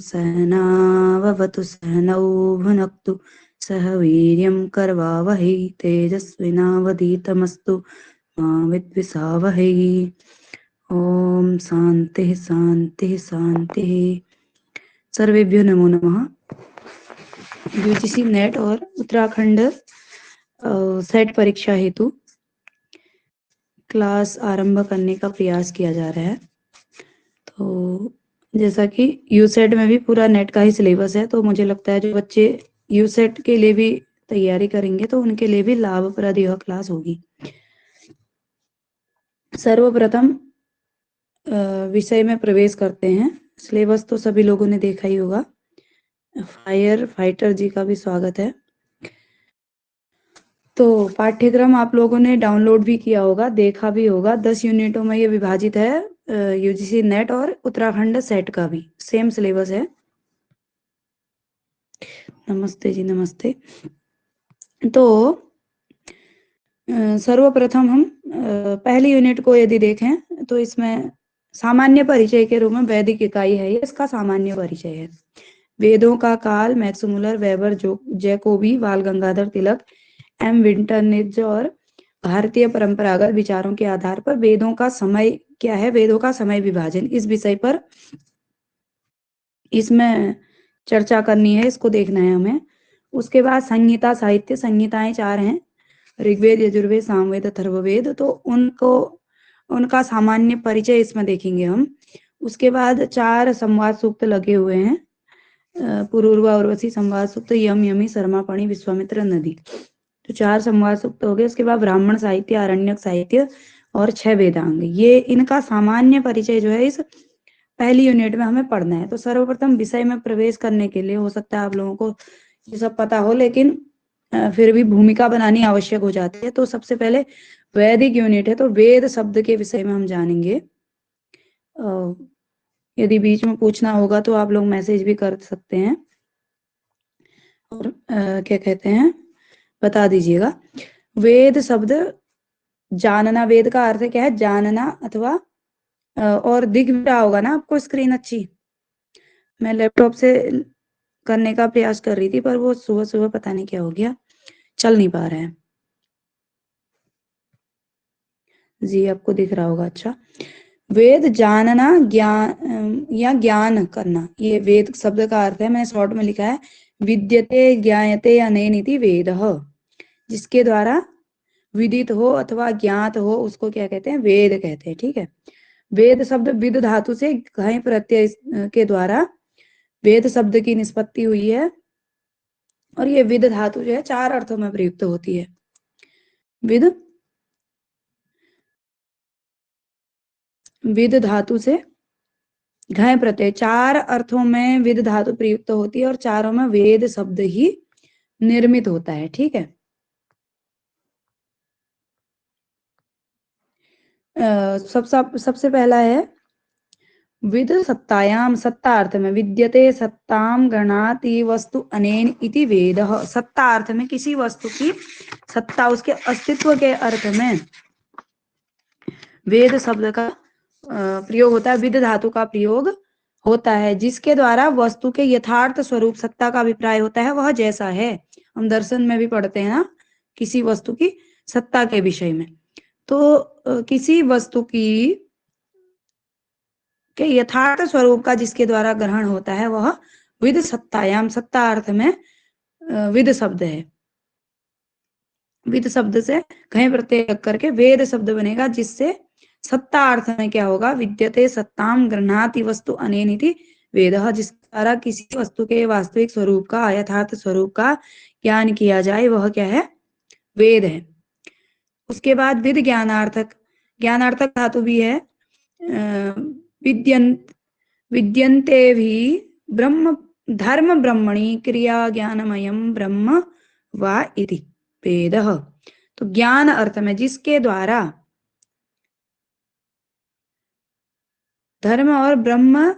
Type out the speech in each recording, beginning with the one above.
सहनाववतु सहनौ भुनक्तु सह वीर्यं करवावहै तेजस्विनावधीतमस्तु मा विद्विषावहै। ओम शांति शांति शांति। सर्वेभ्यो नमो नमः। यूजीसी नेट और उत्तराखंड सेट परीक्षा हेतु क्लास आरंभ करने का प्रयास किया जा रहा है। तो जैसा कि यूसेट में भी पूरा नेट का ही सिलेबस है, तो मुझे लगता है जो बच्चे यूसेट के लिए भी तैयारी करेंगे तो उनके लिए भी लाभप्रद यह क्लास होगी। सर्वप्रथम विषय में प्रवेश करते हैं। सिलेबस तो सभी लोगों ने देखा ही होगा। फायर फाइटर जी का भी स्वागत है। तो पाठ्यक्रम आप लोगों ने डाउनलोड भी किया होगा, देखा भी होगा। 10 यूनिटों में ये विभाजित है। यूजीसी नेट और उत्तराखंड सेट का भी सेम सिलेबस है। नमस्ते जी, नमस्ते। तो सर्वप्रथम हम पहली यूनिट को यदि देखें तो इसमें सामान्य परिचय के रूप में वैदिक इकाई है, ये इसका सामान्य परिचय है। वेदों का काल मैक्स मुलर, वेबर, जैकोबी, बाल गंगाधर तिलक, एम विंटरनित्ज और भारतीय परंपरागत विचारों के आधार पर वेदों का समय क्या है, वेदों का समय विभाजन, इस विषय पर इसमें चर्चा करनी है, इसको देखना है हमें। उसके बाद संहिता साहित्य, संहिताएं 4 हैं, ऋग्वेद, यजुर्वेद, सामवेद, अथर्ववेद। तो उनका सामान्य परिचय इसमें देखेंगे हम। उसके बाद 4 संवाद सूक्त लगे हुए हैं, पुरूर्वा, उर्वशी, संवाद सूक्त, यम, यमी, शर्मापणि, विश्वामित्र, नदी। तो 4 संवाद सूक्त हो गए। उसके बाद ब्राह्मण साहित्य, आरण्यक साहित्य और 6 वेदांग। ये इनका सामान्य परिचय जो है इस पहली यूनिट में हमें पढ़ना है। तो सर्वप्रथम विषय में प्रवेश करने के लिए हो सकता है आप लोगों को ये सब पता हो, लेकिन फिर भी भूमिका बनानी आवश्यक हो जाती है। तो सबसे पहले वैदिक यूनिट है, तो वेद शब्द के विषय में हम जानेंगे। यदि बीच में पूछना होगा तो आप लोग मैसेज भी कर सकते हैं और क्या कहते हैं बता दीजिएगा। वेद शब्द जानना, वेद का अर्थ क्या है, जानना अथवा और दिख भी रहा होगा ना आपको स्क्रीन अच्छी। मैं लैपटॉप से करने का प्रयास कर रही थी पर वो सुबह सुबह पता नहीं क्या हो गया, चल नहीं पा रहा है। जी आपको दिख रहा होगा। अच्छा, वेद जानना, ज्ञान या ज्ञान करना, ये वेद शब्द का अर्थ है। मैंने शॉर्ट में लिखा है विद्यते ज्ञायते अनेनिति वेदः। जिसके द्वारा विदित हो अथवा ज्ञात हो उसको क्या कहते हैं, वेद कहते हैं। ठीक है। वेद शब्द विद धातु से घय प्रत्यय के द्वारा वेद शब्द की निष्पत्ति हुई है, और ये विद धातु जो है 4 अर्थों में प्रयुक्त होती है। विद धातु से घय प्रत्यय 4 अर्थों में विद धातु प्रयुक्त होती है, और चारों में वेद शब्द ही निर्मित होता है। ठीक है। सबसे पहला है विद सत्तायाम, सत्ता अर्थ में, विद्यते सत्ताम गणाति वस्तु अनेन इति वेदः। सत्ता अर्थ में किसी वस्तु की सत्ता, उसके अस्तित्व के अर्थ में वेद शब्द का प्रयोग होता है, विद धातु का प्रयोग होता है, जिसके द्वारा वस्तु के यथार्थ स्वरूप सत्ता का अभिप्राय होता है, वह जैसा है। हम दर्शन में भी पढ़ते हैं ना किसी वस्तु की सत्ता के विषय में। तो किसी वस्तु की के यथार्थ स्वरूप का जिसके द्वारा ग्रहण होता है वह विद सत्तायाम, सत्ता अर्थ में विद शब्द है। विद शब्द से घय प्रत्यय करके वेद शब्द बनेगा, जिससे सत्ता अर्थ में क्या होगा, विद्यते सत्ताम गृह्णाति वस्तु अनेनिति वेदः। जिस द्वारा किसी वस्तु के वास्तविक स्वरूप का, यथार्थ स्वरूप का ज्ञान किया जाए वह क्या है, वेद है। उसके बाद विद ज्ञानार्थक, ज्ञानार्थक धातु भी है। विद्यन्ते भी ब्रह्म धर्म ब्रह्मणि क्रिया ज्ञानमयम ब्रह्म वा इति वेदः। तो ज्ञान अर्थ में जिसके द्वारा धर्म और ब्रह्म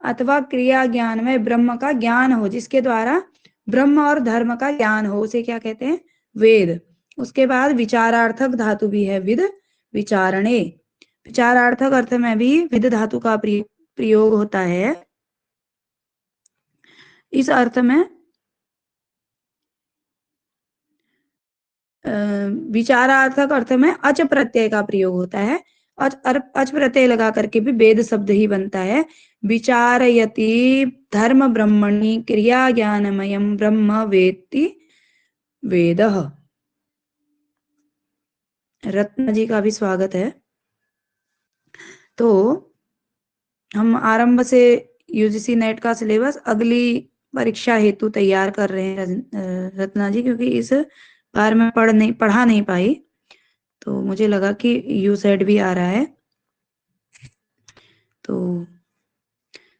अथवा क्रिया ज्ञान में ब्रह्म का ज्ञान हो, जिसके द्वारा ब्रह्म और धर्म का ज्ञान हो, उसे क्या कहते हैं, वेद। उसके बाद विचारार्थक धातु भी है विद विचारणे। विचारार्थक अर्थ में भी विद धातु का प्रयोग होता है। इस अर्थ में विचारार्थक अर्थ में अच प्रत्यय का प्रयोग होता है। अच प्रत्यय लगा करके भी वेद शब्द ही बनता है। विचारयति धर्म ब्रह्मणि क्रिया ज्ञानमयम ब्रह्म वेत्ति वेदः। रत्ना जी का भी स्वागत है। तो हम आरंभ से यूजीसी नेट का सिलेबस अगली परीक्षा हेतु तैयार कर रहे हैं रत्ना जी, क्योंकि इस बार मैं पढ़ा नहीं पाई, तो मुझे लगा कि यूसेट भी आ रहा है तो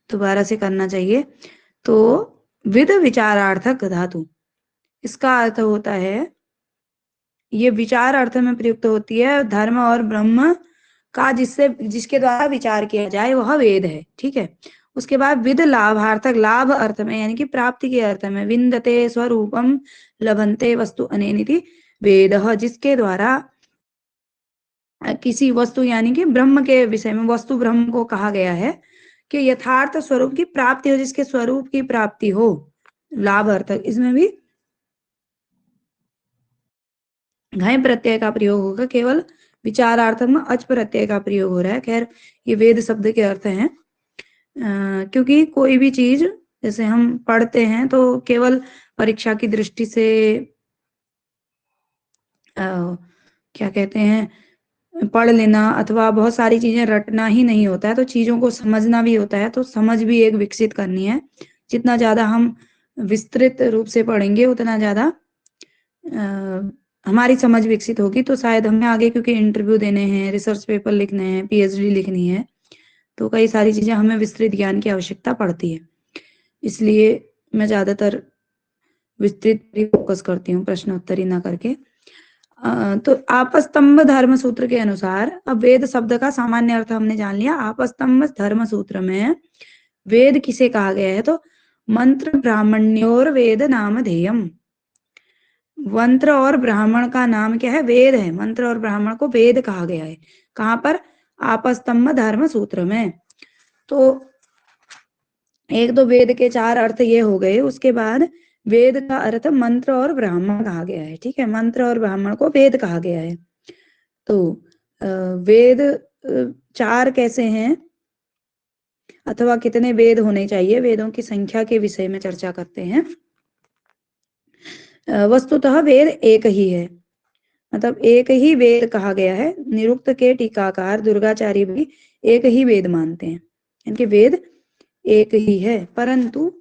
दोबारा से करना चाहिए। तो विद विचारार्थक धातु, इसका अर्थ होता है, ये विचार अर्थ में प्रयुक्त होती है, धर्म और ब्रह्म का जिसके द्वारा विचार किया जाए वह वेद है। ठीक है। उसके बाद विद लाभार्थक, लाभ अर्थ में यानी कि प्राप्ति के अर्थ में, विन्दते स्वरूपम लभन्ते वस्तु अनेनिति वेदः, जिसके द्वारा किसी वस्तु यानी कि ब्रह्म के विषय में, वस्तु ब्रह्म को कहा गया है कि यथार्थ स्वरूप की प्राप्ति हो, जिसके स्वरूप की प्राप्ति हो, लाभ अर्थक। इसमें भी घय प्रत्यय का प्रयोग होगा, केवल विचारार्थक में अच प्रत्यय का प्रयोग हो रहा है। खैर ये वेद शब्द के अर्थ हैं, क्योंकि कोई भी चीज जैसे हम पढ़ते हैं तो केवल परीक्षा की दृष्टि से क्या कहते हैं, पढ़ लेना अथवा बहुत सारी चीजें रटना ही नहीं होता है, तो चीजों को समझना भी होता है। तो समझ भी एक विकसित करनी है। जितना ज्यादा हम विस्तृत रूप से पढ़ेंगे उतना ज्यादा हमारी समझ विकसित होगी। तो शायद हमें आगे, क्योंकि इंटरव्यू देने हैं, रिसर्च पेपर लिखने हैं, पीएचडी लिखनी है, तो कई सारी चीजें हमें विस्तृत ज्ञान की आवश्यकता पड़ती है। इसलिए मैं ज्यादातर विस्तृत फोकस करती हूँ, प्रश्नोत्तरी ना करके। तो आपस्तंभ धर्म सूत्र के अनुसार, अब वेद शब्द का सामान्य अर्थ हमने जान लिया। आपस्तंभ धर्म सूत्र में वेद किसे कहा गया है, तो मंत्र ब्राह्मण्योर वेद नाम धेयम। मंत्र और ब्राह्मण का नाम क्या है, वेद है। मंत्र और ब्राह्मण को वेद कहा गया है। कहां पर, आपस्तंभ धर्म सूत्र में। तो एक तो वेद के 4 अर्थ ये हो गए। उसके बाद वेद का अर्थ मंत्र और ब्राह्मण कहा गया है। ठीक है, मंत्र और ब्राह्मण को वेद कहा गया है। तो वेद 4 कैसे हैं अथवा कितने वेद होने चाहिए, वेदों की संख्या के विषय में चर्चा करते हैं। वस्तुतः वेद एक ही है, मतलब एक ही वेद कहा गया है। निरुक्त के टीकाकार दुर्गाचार्य भी एक ही वेद मानते हैं, इनके वेद एक ही है। परंतु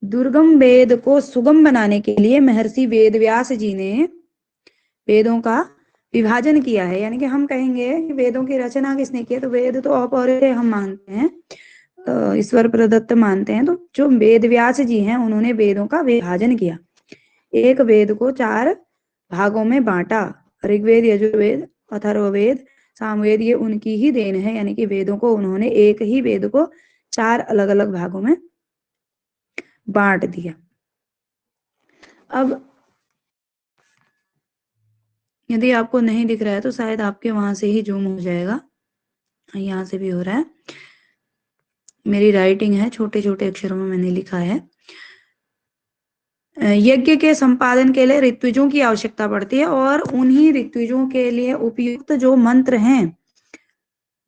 दुर्गम वेद को सुगम बनाने के लिए महर्षि वेदव्यास जी ने वेदों का विभाजन किया है। यानी कि हम कहेंगे कि वेदों की रचना किसने की है, तो वेद तो अपौरुषेय हम मानते हैं, ईश्वर प्रदत्त मानते हैं। तो जो वेदव्यास जी हैं उन्होंने वेदों का विभाजन किया, एक वेद को 4 भागों में बांटा। ऋग्वेद, यजुर्वेद, अथर्ववेद, सामवेद, ये उनकी ही देन है। यानी कि वेदों को उन्होंने, एक ही वेद को 4 अलग अलग भागों में बांट दिया। अब यदि आपको नहीं दिख रहा है तो शायद आपके वहां से ही जूम हो जाएगा, यहाँ से भी हो रहा है। मेरी राइटिंग है, छोटे छोटे अक्षरों में मैंने लिखा है। यज्ञ के संपादन के लिए ऋत्विजों की आवश्यकता पड़ती है, और उन्हीं ऋत्विजों के लिए उपयुक्त जो मंत्र हैं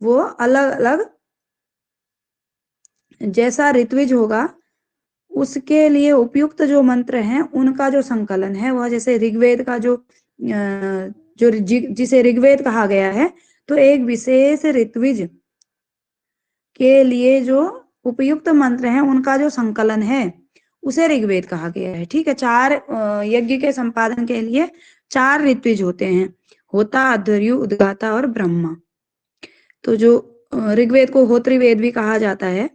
वो अलग अलग, जैसा ऋत्विज होगा उसके लिए उपयुक्त जो मंत्र हैं उनका जो संकलन है वह, जैसे ऋग्वेद का जो जिसे ऋग्वेद कहा गया है, तो एक विशेष ऋत्विज के लिए जो उपयुक्त मंत्र हैं उनका जो संकलन है उसे ऋग्वेद कहा गया है। ठीक है, 4 यज्ञ के संपादन के लिए 4 ऋत्विज होते हैं, होता, अध्वर्यु, उद्गाता और ब्रह्मा। तो जो ऋग्वेद को होतृवेद भी कहा जाता है।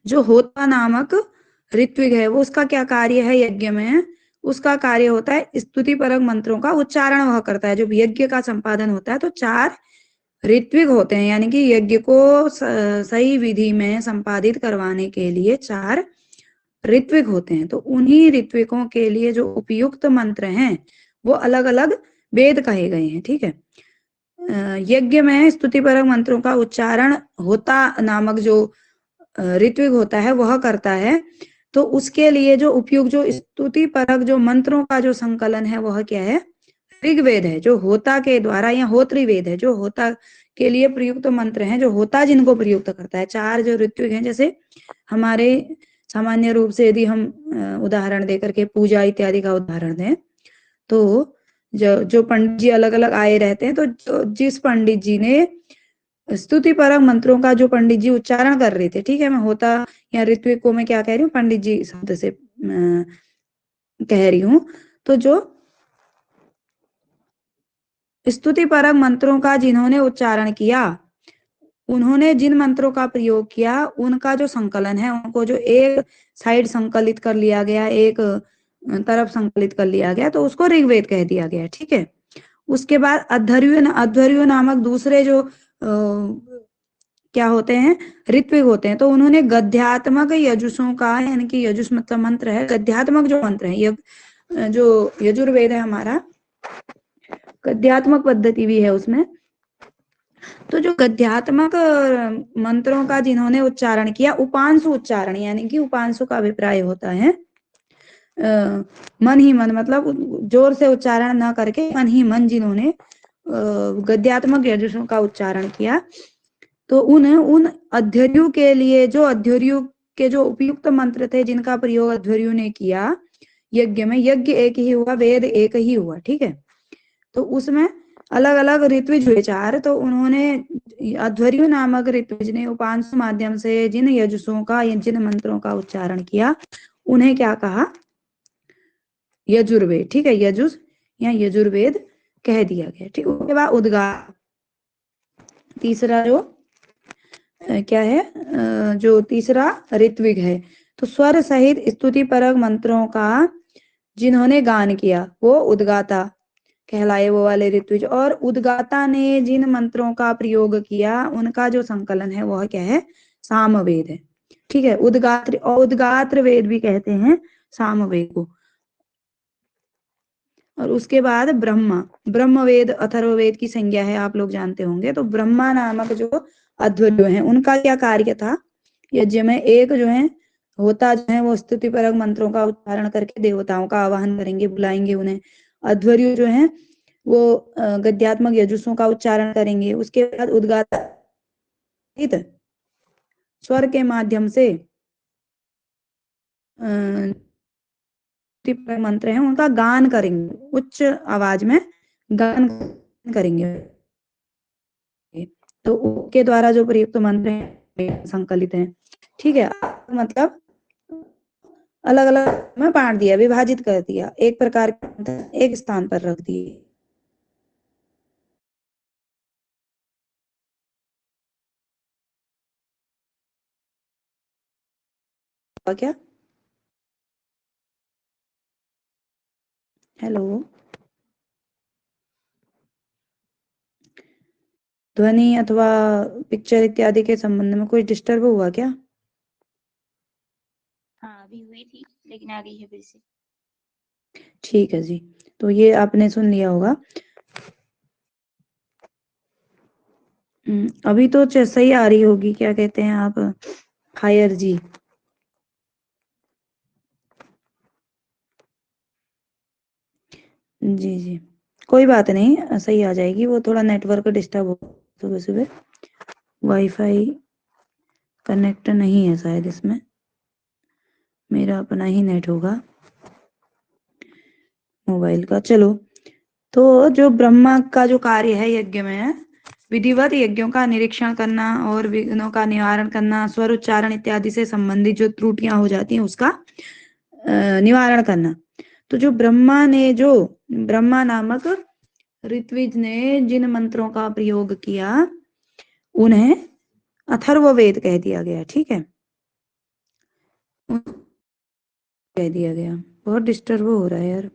जो होता नामक ऋत्विग है वो, उसका क्या कार्य है यज्ञ में, उसका कार्य होता है स्तुति परक मंत्रों का उच्चारण वह करता है। जब यज्ञ का संपादन होता है तो 4 ऋत्विग होते हैं, यानी कि यज्ञ को सही विधि में संपादित करवाने के लिए 4 ऋत्विग होते हैं। तो उन्हीं ऋत्विकों के लिए जो उपयुक्त मंत्र हैं वो अलग अलग वेद कहे गए हैं। ठीक है, यज्ञ में स्तुति परक मंत्रों का उच्चारण होता नामक जो ऋत्विक होता है वह करता है, तो उसके लिए जो उपयुक्त जो स्तुति परक जो मंत्रों का जो संकलन है वह क्या है, ऋग्वेद है, जो होता के द्वारा, या होतृवेद है, जो होता के लिए प्रयुक्त मंत्र हैं, जो होता जिनको प्रयुक्त करता है। चार जो ऋत्विक हैं, जैसे हमारे सामान्य रूप से यदि हम उदाहरण देकर के पूजा इत्यादि का उदाहरण दें, तो जो पंडित जी अलग अलग आए रहते हैं, तो जिस पंडित जी ने स्तुति परक मंत्रों का जो पंडित जी उच्चारण कर रहे थे, ठीक है, मैं होता या ऋत्विक को मैं क्या कह रही हूँ, पंडित जी शब्द से कह रही हूँ, तो जो स्तुति परक मंत्रों का जिन्होंने उच्चारण किया, उन्होंने जिन मंत्रों का प्रयोग किया, उनका जो संकलन है, उनको जो एक साइड संकलित कर लिया गया, एक तरफ संकलित कर लिया गया, तो उसको ऋग्वेद कह दिया गया, ठीक है। उसके बाद अध्वर्यु नामक दूसरे जो क्या होते हैं, ऋत्विक होते हैं, तो उन्होंने गद्यात्मक यजुषों का, यानी कि यजुष मतलब मंत्र है, गद्यात्मक जो मंत्र है, जो यजुर्वेद है हमारा, गद्यात्मक पद्धति भी है उसमें, तो जो गद्यात्मक मंत्रों का जिन्होंने उच्चारण किया, उपांशु उच्चारण, यानी कि उपांशु का अभिप्राय होता है मन ही मन, मतलब जोर से उच्चारण ना करके मन ही मन जिन्होंने गद्यात्मक यजुषों का उच्चारण किया, तो उन अध्वर्यु के लिए, जो अध्वर्यु के जो उपयुक्त मंत्र थे जिनका प्रयोग अध्वर्यु ने किया यज्ञ में, यज्ञ एक ही हुआ, वेद एक ही हुआ, ठीक है। तो उसमें अलग अलग ऋत्विज हुए चार, तो उन्होंने अध्वर्यु नामक ऋत्विज ने उपांशु माध्यम से जिन यजुषों का, जिन मंत्रों का उच्चारण किया, उन्हें क्या कहा, यजुर्वेद, ठीक है, यजुष या यजुर्वेद कह दिया गया, ठीक। उसके बाद उद्गार, तीसरा जो क्या है, जो तीसरा ऋत्विक है, तो स्वर सहित स्तुति परक मंत्रों का जिन्होंने गान किया वो उद्गाता कहलाए, वो वाले ऋत्विज। और उद्गाता ने जिन मंत्रों का प्रयोग किया, उनका जो संकलन है वह क्या है, सामवेद है, ठीक है। उद्गात्र और उद्गात्र वेद भी कहते हैं सामवेद को। और उसके बाद ब्रह्मवेद अथर्ववेद की संज्ञा है, आप लोग जानते होंगे। तो ब्रह्मा नामक जो अध्वर्यु हैं, उनका क्या कार्य था, यज्ञ में एक जो है होता जो है वो स्तुति परक मंत्रों का उच्चारण करके देवताओं का आवाहन करेंगे, बुलाएंगे उन्हें। अध्वर्यु जो है वो गद्यात्मक यजुषों का उच्चारण करेंगे। उसके बाद उद्गात स्वर के माध्यम से मंत्र हैं उनका गान करेंगे, उच्च आवाज में गान करेंगे, तो उनके द्वारा जो प्रयुक्त मंत्र हैं संकलित हैं, ठीक है। मतलब अलग अलग में बांट दिया, विभाजित कर दिया, एक प्रकार के एक स्थान पर रख दिए। क्या, हेलो, ध्वनि अथवा पिक्चर इत्यादि के संबंध में कोई डिस्टर्ब हुआ क्या? हाँ अभी हुई थी लेकिन आ गई है फिर से। ठीक है जी, तो ये आपने सुन लिया होगा। अभी तो सही आ रही होगी, क्या कहते हैं आप, हायर जी? जी जी, कोई बात नहीं, सही आ जाएगी। वो थोड़ा नेटवर्क डिस्टर्ब हो, सुबह सुबह वाईफाई कनेक्ट नहीं है शायद इसमें, मेरा अपना ही नेट होगा मोबाइल का। चलो, तो जो ब्रह्मा का जो कार्य है यज्ञ में, विधिवत यज्ञों का निरीक्षण करना और विघ्नों का निवारण करना, स्वर उच्चारण इत्यादि से संबंधित जो त्रुटियां हो जाती हैं उसका निवारण करना। तो जो ब्रह्मा नामक ऋत्विज ने जिन मंत्रों का प्रयोग किया, उन्हें अथर्ववेद कह दिया गया, ठीक है, कह दिया गया। बहुत डिस्टर्ब हो रहा है यार।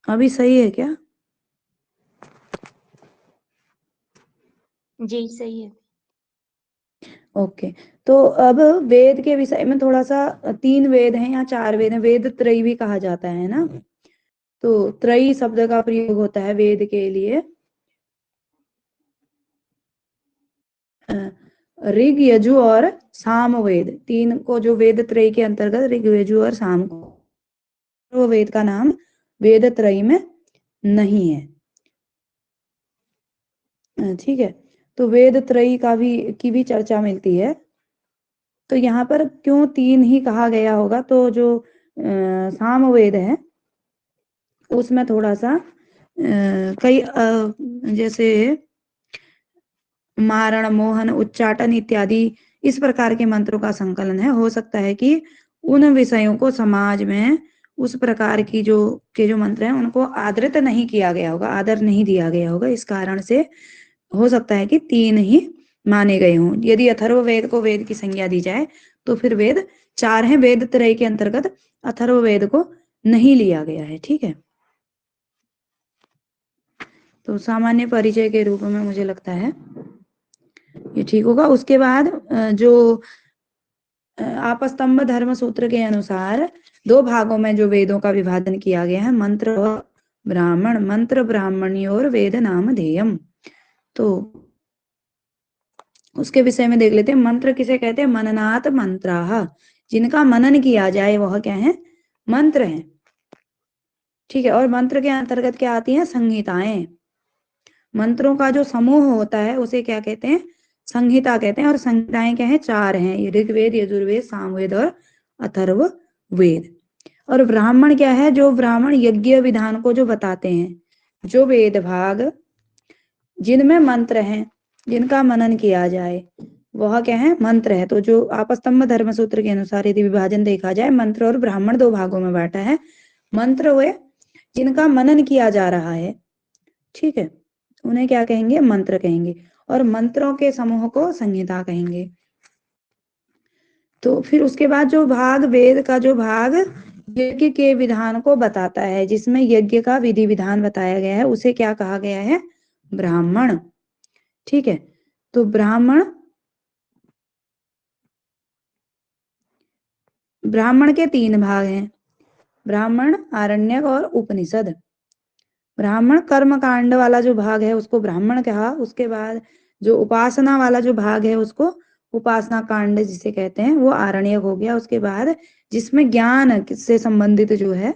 अभी सही है क्या? जी सही है। ओके, तो अब वेद के विषय में थोड़ा सा, 3 वेद हैं या 4 वेद हैं, वेद त्रयी भी कहा जाता है ना, तो त्रयी शब्द का प्रयोग होता है वेद के लिए। ऋग, यजु और साम वेद, 3 को जो वेद त्रयी के अंतर्गत ऋग, यजु और साम को, वो वेद का नाम वेद त्रयी में नहीं है। ठीक है, तो वेद त्रयी की भी चर्चा मिलती है। तो यहाँ पर क्यों 3 ही कहा गया होगा, तो जो साम वेद है उसमें थोड़ा सा कई जैसे मारण, मोहन, उच्चाटन इत्यादि इस प्रकार के मंत्रों का संकलन है। हो सकता है कि उन विषयों को समाज में उस प्रकार की जो मंत्र हैं उनको आदृत नहीं किया गया होगा, आदर नहीं दिया गया होगा, इस कारण से हो सकता है कि 3 ही माने गए हों। यदि अथर्व वेद को वेद की संज्ञा दी जाए तो फिर वेद 4 हैं, वेद त्रय के अंतर्गत अथर्व वेद को नहीं लिया गया है। ठीक है, तो सामान्य परिचय के रूप में मुझे लगता है ये ठीक होगा। उसके बाद जो आपस्तंभ धर्म सूत्र के अनुसार 2 भागों में जो वेदों का विभाजन किया गया है, मंत्र और ब्राह्मण। मंत्र ब्राह्मणयोर वेद नामधेयम, तो उसके विषय में देख लेते हैं। मंत्र किसे कहते हैं? मननात् मंत्राः, जिनका मनन किया जाए वह क्या है? मंत्र हैं। ठीक है, और मंत्र के अंतर्गत क्या आती हैं? संहिताएं। मंत्रों का जो समूह होता है उसे क्या कहते हैं? संहिता कहते हैं। और संहिताएं क्या है? 4 हैं, ऋग्वेद, यजुर्वेद, सामवेद और अथर्व वेद। और ब्राह्मण क्या है? जो ब्राह्मण यज्ञ विधान को जो बताते हैं, जो वेद भाग जिनमें मंत्र हैं, जिनका मनन किया जाए वह क्या है? मंत्र है। तो जो आपस्तंभ धर्म सूत्र के अनुसार यदि विभाजन देखा जाए, मंत्र और ब्राह्मण 2 भागों में बांटा है। मंत्र हुए जिनका मनन किया जा रहा है, ठीक है, उन्हें क्या कहेंगे? मंत्र कहेंगे। और मंत्रों के समूह को संहिता कहेंगे। तो फिर उसके बाद जो भाग, वेद का जो भाग यज्ञ के विधान को बताता है, जिसमें यज्ञ का विधि विधान बताया गया है, उसे क्या कहा गया है? ब्राह्मण। ठीक है, तो ब्राह्मण के 3 भाग हैं, ब्राह्मण, आरण्यक और उपनिषद। ब्राह्मण कर्म कांड वाला जो भाग है उसको ब्राह्मण कहा। उसके बाद जो उपासना वाला जो भाग है उसको उपासना कांड जिसे कहते हैं वो आरण्यक हो गया। उसके बाद जिसमें ज्ञान से संबंधित जो है,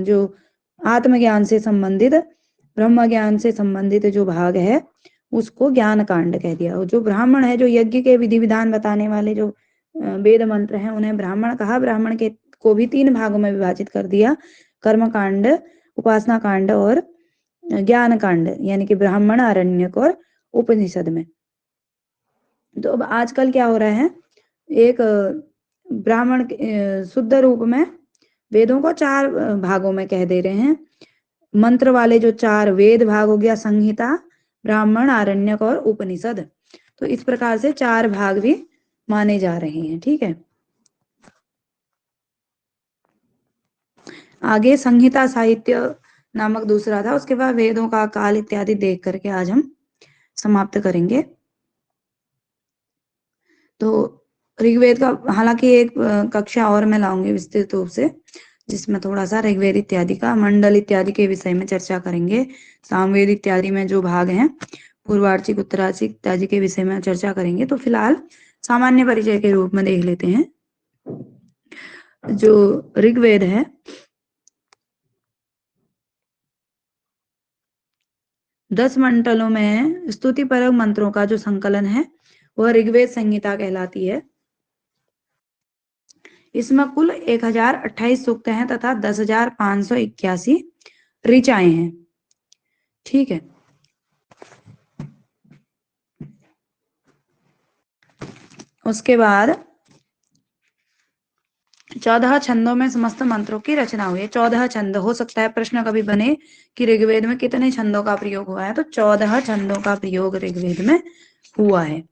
जो आत्मज्ञान से संबंधित, ब्रह्म ज्ञान से संबंधित जो भाग है उसको ज्ञान कांड कह दिया। और जो ब्राह्मण है, जो यज्ञ के विधि विधान बताने वाले जो वेद मंत्र हैं, उन्हें ब्राह्मण कहा। ब्राह्मण के को भी 3 भागों में विभाजित कर दिया, कर्म कांड, उपासना कांड और ज्ञान कांड, यानी कि ब्राह्मण, आरण्यक और उपनिषद में। तो अब आजकल क्या हो रहा है, एक ब्राह्मण शुद्ध रूप में वेदों को 4 भागों में कह दे रहे हैं। मंत्र वाले जो 4 वेद भाग हो गया, संहिता, ब्राह्मण, आरण्यक और उपनिषद। तो इस प्रकार से 4 भाग भी माने जा रहे हैं। ठीक है, आगे संहिता साहित्य नामक दूसरा था। उसके बाद वेदों का काल इत्यादि देख करके आज हम समाप्त करेंगे। तो ऋग्वेद का हालांकि एक कक्षा और मैं लाऊंगी विस्तृत रूप से, जिसमें थोड़ा सा ऋग्वेद इत्यादि का, मंडल इत्यादि के विषय में चर्चा करेंगे। सामवेद इत्यादि में जो भाग हैं, पूर्वार्चिक, उत्तरार्चिक इत्यादि के विषय में चर्चा करेंगे। तो फिलहाल सामान्य परिचय के रूप में देख लेते हैं। जो ऋग्वेद है, 10 मंडलों में स्तुति परक मंत्रों का जो संकलन है वह ऋग्वेद संहिता कहलाती है। इसमें कुल 1028 सूक्त हैं तथा 10,581 ऋचाएं हैं। ठीक है, उसके बाद 14 छंदों में समस्त मंत्रों की रचना हुई है। 14 छंद, हो सकता है प्रश्न कभी बने कि ऋग्वेद में कितने छंदों का प्रयोग हुआ है, तो 14 छंदों का प्रयोग ऋग्वेद में हुआ है।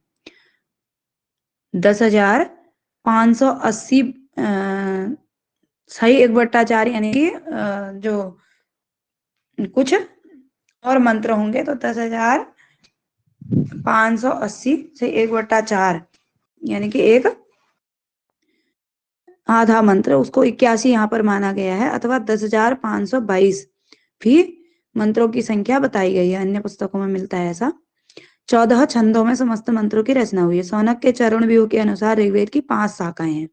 10,580 सही 1/4, यानी कि जो कुछ और मंत्र होंगे तो 10,000 580 से 1/4 यानी कि एक आधा मंत्र, उसको 81 यहाँ पर माना गया है, अथवा 10,522 भी मंत्रों की संख्या बताई गई है, अन्य पुस्तकों में मिलता है ऐसा। 14 छंदों में समस्त मंत्रों की रचना हुई है। सौनक के चरण व्यूह के अनुसार ऋग्वेद की 5 शाखाएं हैं।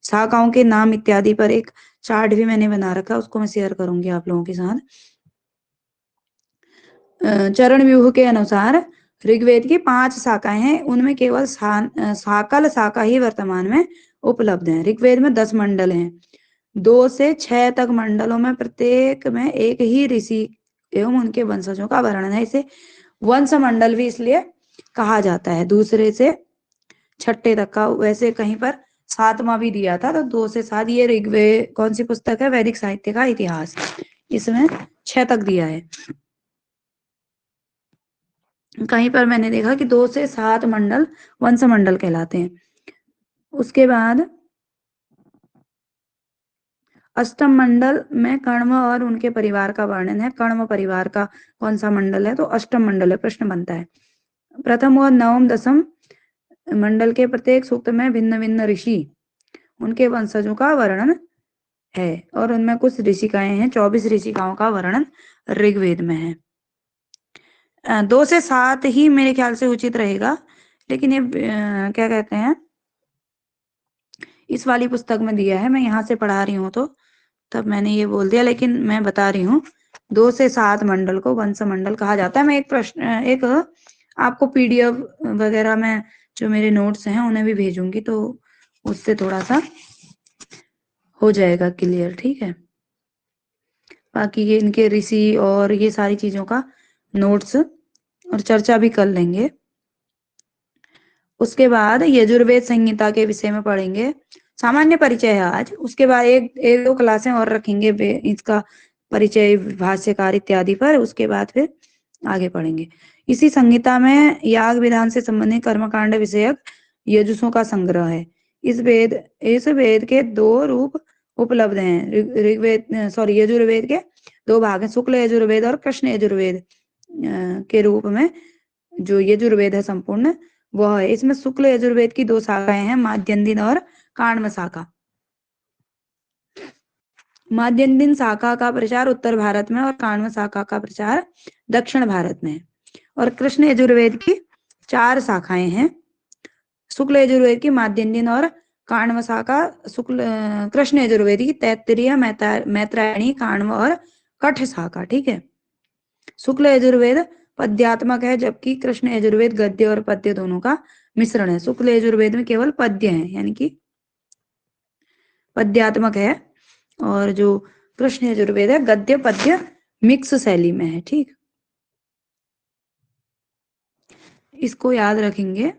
शाखाओं के नाम इत्यादि पर एक चार्ट भी मैंने बना रखा, उसको मैं शेयर करूंगी आप लोगों के साथ। चरण व्यूह के अनुसार ऋग्वेद की 5 शाखाएं हैं, उनमें केवल साकल शाखा ही वर्तमान में उपलब्ध है। ऋग्वेद में 10 मंडल हैं, 2 से 6 तक मंडलों में प्रत्येक में एक ही ऋषि एवं उनके वंशजों का वर्णन है। इसे वंश मंडल भी इसलिए कहा जाता है, दूसरे से छठे तक का। वैसे कहीं पर 7वां भी दिया था, तो 2 से 7। ये ऋग्वेद कौन सी पुस्तक है? वैदिक साहित्य का इतिहास, इसमें 6 तक दिया है। कहीं पर मैंने देखा कि 2 से 7 मंडल वंश मंडल कहलाते हैं। उसके बाद अष्टम मंडल में कण्व और उनके परिवार का वर्णन है। कण्व परिवार का कौन सा मंडल है? तो अष्टम मंडल है, प्रश्न बनता है। प्रथम और नवम दशम मंडल के प्रत्येक सूक्त में भिन्न भिन्न ऋषि, उनके वंशजों का वर्णन है, और उनमें कुछ ऋषिकाएं हैं। 24 ऋषिकाओं का वर्णन ऋग्वेद में है। 2 से 7 ही मेरे ख्याल से उचित रहेगा, लेकिन ये क्या कहते हैं, इस वाली पुस्तक में दिया है। मैं यहाँ से पढ़ा रही हूँ, तो तब मैंने ये बोल दिया, लेकिन मैं बता रही हूँ 2 से 7 मंडल को वंश मंडल कहा जाता है। मैं एक आपको पीडीएफ वगैरह में जो मेरे नोट्स हैं उन्हें भी भेजूंगी, तो उससे थोड़ा सा हो जाएगा क्लियर, ठीक है। बाकी ये इनके ऋषि और ये सारी चीजों का नोट्स और चर्चा भी कर लेंगे। उसके बाद यजुर्वेद संहिता के विषय में पढ़ेंगे। सामान्य परिचय है आज, उसके बाद एक दो क्लासें और रखेंगे इसका परिचय, भाष्यकार इत्यादि पर। उसके बाद फिर आगे पढ़ेंगे। इसी संहिता में याग विधान से संबंधित कर्मकांड विषयक यजुषों का संग्रह है। इस वेद के 2 रूप उपलब्ध हैं। यजुर्वेद के 2 भाग हैं, शुक्ल यजुर्वेद और कृष्ण यजुर्वेद के रूप में जो यजुर्वेद है संपूर्ण वह है। इसमें शुक्ल यजुर्वेद की 2 शाखाएं हैं, माध्यन्दिन और काण्व शाखा। माध्यन्दिन शाखा का प्रचार उत्तर भारत में और काण्व शाखा का प्रचार दक्षिण भारत में है। और कृष्ण यजुर्वेद की 4 शाखाएं हैं। शुक्ल यजुर्वेद की माध्यन्दिन और काण्व शाखा, कृष्ण यजुर्वेद की तैत्तिरीय, मैत्रायणी, काण्व और कठ शाखा, ठीक है। शुक्ल यजुर्वेद पद्यात्मक है, जबकि कृष्ण यजुर्वेद गद्य और पद्य दोनों का मिश्रण है। शुक्ल यजुर्वेद में केवल पद्य है, यानी कि पद्यात्मक है, और जो कृष्ण यजुर्वेद है गद्य पद्य मिक्स शैली में है, ठीक। इसको याद रखेंगे।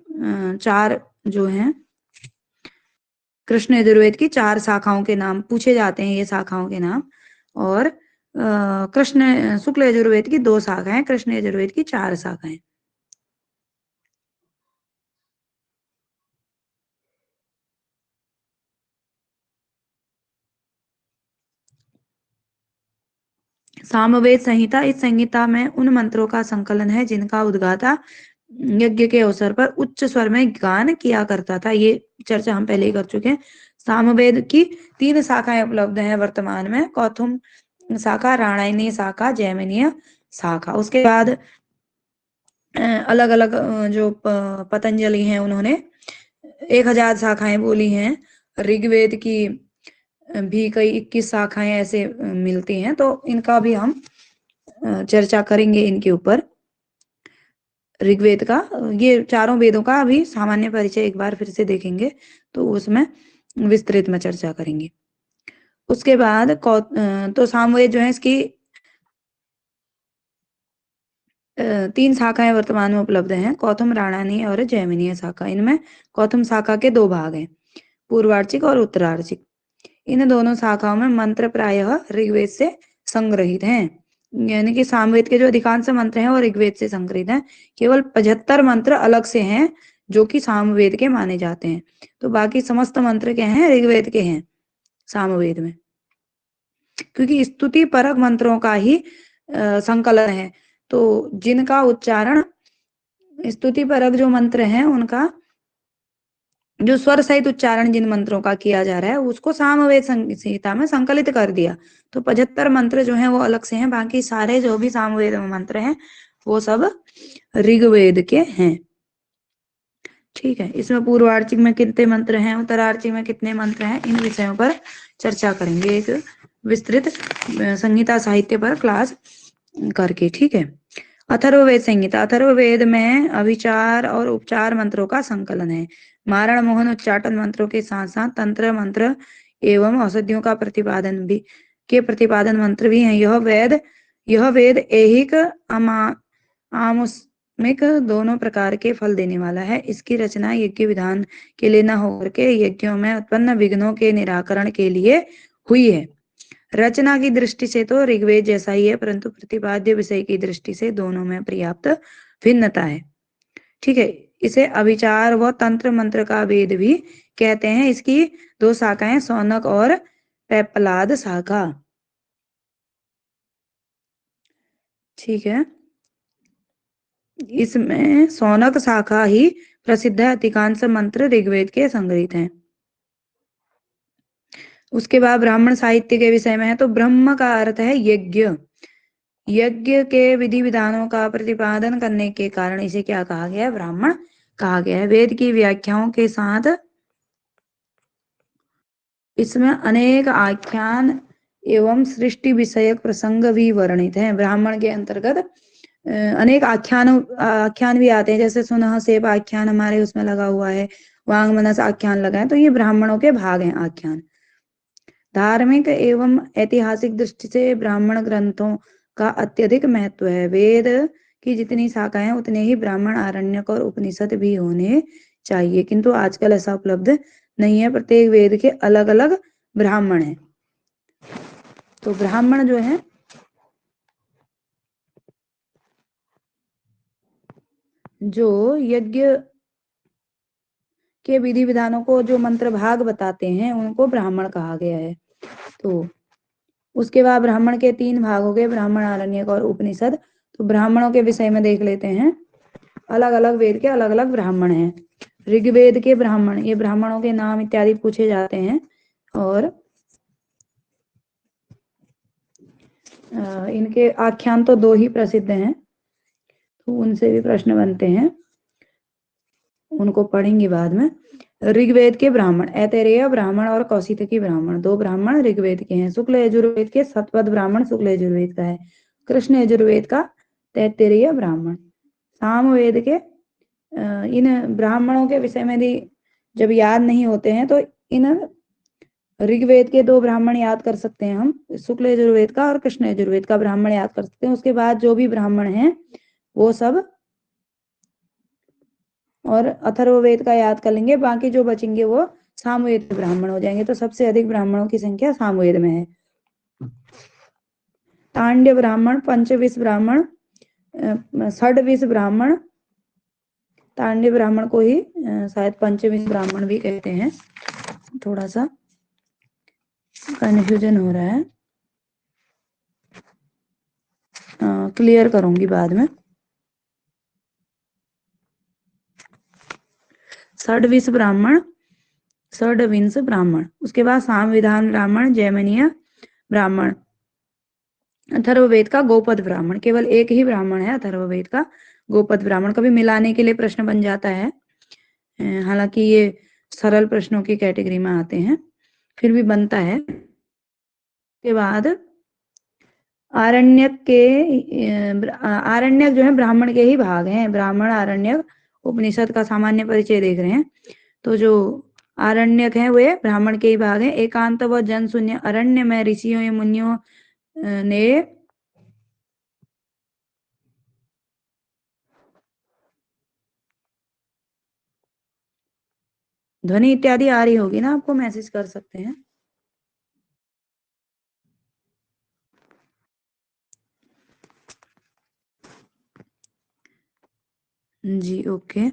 4 जो हैं कृष्ण यजुर्वेद की 4 शाखाओं के नाम पूछे जाते हैं, ये शाखाओं के नाम। और शुक्ल यजुर्वेद की 2 शाखाएं, कृष्ण यजुर्वेद की 4 शाखाएं। सामवेद संहिता, इस संहिता में उन मंत्रों का संकलन है जिनका उद्गाता यज्ञ के अवसर पर उच्च स्वर में गान किया करता था। ये चर्चा हम पहले ही कर चुके हैं। सामवेद की 3 शाखाएं उपलब्ध हैं वर्तमान में, कौथुम शाखा, राणायनीय शाखा, जैमिनीय शाखा। उसके बाद अलग अलग जो पतंजलि हैं उन्होंने 1000 शाखाएं बोली हैं। ऋग्वेद की भी कई 21 शाखाएं ऐसे मिलती हैं, तो इनका भी हम चर्चा करेंगे इनके ऊपर। ऋग्वेद का, ये चारों वेदों का अभी सामान्य परिचय एक बार फिर से देखेंगे, तो उसमें विस्तृत में चर्चा करेंगे। उसके बाद तो सामवेद जो है इसकी 3 शाखाएं वर्तमान में उपलब्ध हैं, कौथुम, राणानी और जैमिनीय शाखा। इनमें कौथुम शाखा के 2 भाग हैं, पूर्वार्चिक और उत्तरार्चिक। इन दोनों शाखाओं में मंत्र प्रायः ऋग्वेद से संग्रहित हैं, यानी कि सामवेद के जो अधिकांश मंत्र हैं वो ऋग्वेद से संग्रहित हैं। केवल 75 मंत्र अलग से हैं जो कि सामवेद के माने जाते हैं, तो बाकी समस्त मंत्र के हैं ऋग्वेद के हैं सामवेद में, क्योंकि स्तुति परक मंत्रों का ही संकलन है। तो जिनका उच्चारण स्तुति परक जो मंत्र हैं उनका जो स्वर सहित उच्चारण जिन मंत्रों का किया जा रहा है उसको सामवेद संहिता में संकलित कर दिया। तो 75 मंत्र जो हैं वो अलग से हैं, बाकी सारे जो भी सामवेद मंत्र हैं वो सब ऋग्वेद के हैं। ठीक है, इसमें पूर्वार्चिक में कितने मंत्र हैं, उत्तरार्चिक में कितने मंत्र हैं, इन विषयों पर चर्चा करेंगे एक विस्तृत संहिता साहित्य पर क्लास करके। ठीक है, अथर्ववेद संहिता। अथर्ववेद में अभिचार और उपचार मंत्रों का संकलन है। मारण मोहन उच्चाटन मंत्रों के साथ साथ तंत्र मंत्र एवं औषधियों का प्रतिपादन मंत्र भी हैं। यह वेद ऐहिक आमुष्मिक दोनों प्रकार के फल देने वाला है। इसकी रचना यज्ञ विधान के लिए न होकर के यज्ञों में उत्पन्न विघ्नों के निराकरण के लिए हुई है। रचना की दृष्टि से तो ऋग्वेद जैसा ही है, परंतु प्रतिपाद्य विषय की दृष्टि से दोनों में पर्याप्त भिन्नता है। ठीक है, इसे अभिचार व तंत्र मंत्र का वेद भी कहते हैं। इसकी दो शाखाएं सौनक और पेपलाद शाखा। ठीक है, इसमें सौनक शाखा ही प्रसिद्ध है। अधिकांश मंत्र ऋग्वेद के संग्रहित हैं। उसके बाद ब्राह्मण साहित्य के विषय में है, तो ब्रह्म का अर्थ है यज्ञ। यज्ञ के विधि विधानों का प्रतिपादन करने के कारण इसे क्या कहा गया है, ब्राह्मण कहा गया है। वेद की व्याख्याओं के साथ इसमें अनेक आख्यान एवं सृष्टि विषयक प्रसंग भी वर्णित हैं। ब्राह्मण के अंतर्गत अनेक आख्यान भी आते हैं, जैसे सुनह सेब आख्यान हमारे उसमें लगा हुआ है, वांगमनस आख्यान लगा है, तो ये ब्राह्मणों के भाग हैं आख्यान। धार्मिक एवं ऐतिहासिक दृष्टि से ब्राह्मण ग्रंथों का अत्यधिक महत्व है। वेद की जितनी शाखाएं उतने ही ब्राह्मण, आरण्यक और उपनिषद भी होने चाहिए, किंतु आजकल ऐसा उपलब्ध नहीं है। प्रत्येक वेद के अलग अलग ब्राह्मण हैं। तो ब्राह्मण जो है जो यज्ञ के विधि विधानों को जो मंत्र भाग बताते हैं उनको ब्राह्मण कहा गया है। तो उसके बाद ब्राह्मण के 3 भाग हो गए, ब्राह्मण, आरण्यक और उपनिषद। तो ब्राह्मणों के विषय में देख लेते हैं। अलग अलग वेद के अलग अलग ब्राह्मण हैं। ऋग्वेद के ब्राह्मण, ये ब्राह्मणों के नाम इत्यादि पूछे जाते हैं और इनके आख्यान तो 2 ही प्रसिद्ध हैं, तो उनसे भी प्रश्न बनते हैं, उनको पढ़ेंगे बाद में। ऋग्वेद के ब्राह्मण ऐतरेय ब्राह्मण और कौशितकी ब्राह्मण, 2 ब्राह्मण ऋग्वेद के हैं। शुक्ल यजुर्वेद के सतपथ ब्राह्मण शुक्ल यजुर्वेद का है। कृष्ण यजुर्वेद का तैत्तिरीय ब्राह्मण। सामवेद के इन ब्राह्मणों के विषय में भी जब याद नहीं होते हैं तो इन ऋग्वेद के 2 ब्राह्मण याद कर सकते हैं हम, शुक्ल यजुर्वेद का और कृष्ण यजुर्वेद का ब्राह्मण याद कर सकते हैं। उसके बाद जो भी ब्राह्मण हैं वो सब और अथर्ववेद का याद कर लेंगे, बाकी जो बचेंगे वो सामवेद ब्राह्मण हो जाएंगे। तो सबसे अधिक ब्राह्मणों की संख्या सामवेद में है। तांड्य ब्राह्मण, पंचविश ब्राह्मण, षड्विश ब्राह्मण, तांड्य ब्राह्मण को ही शायद पंचविश ब्राह्मण भी कहते हैं। थोड़ा सा कन्फ्यूजन हो रहा है, क्लियर करूंगी बाद में। षड्विश ब्राह्मण, षड्विंश ब्राह्मण। उसके बाद सामविधान ब्राह्मण, जैमिनीय ब्राह्मण, अथर्ववेद का गोपद ब्राह्मण। केवल एक ही ब्राह्मण है अथर्ववेद का गोपद ब्राह्मण। कभी मिलाने के लिए प्रश्न बन जाता है, हालांकि ये सरल प्रश्नों की कैटेगरी में आते हैं, फिर भी बनता है। के बाद आरण्यक जो है ब्राह्मण के ही भाग हैं। ब्राह्मण, आरण्यक, उपनिषद का सामान्य परिचय देख रहे हैं। तो जो आरण्यक है वे ब्राह्मण के ही भाग हैं। एकांत व जन शून्य अरण्य में ऋषियों या मुनियों ने ध्वनि इत्यादि आ रही होगी ना, आपको मैसेज कर सकते हैं। जी ओके।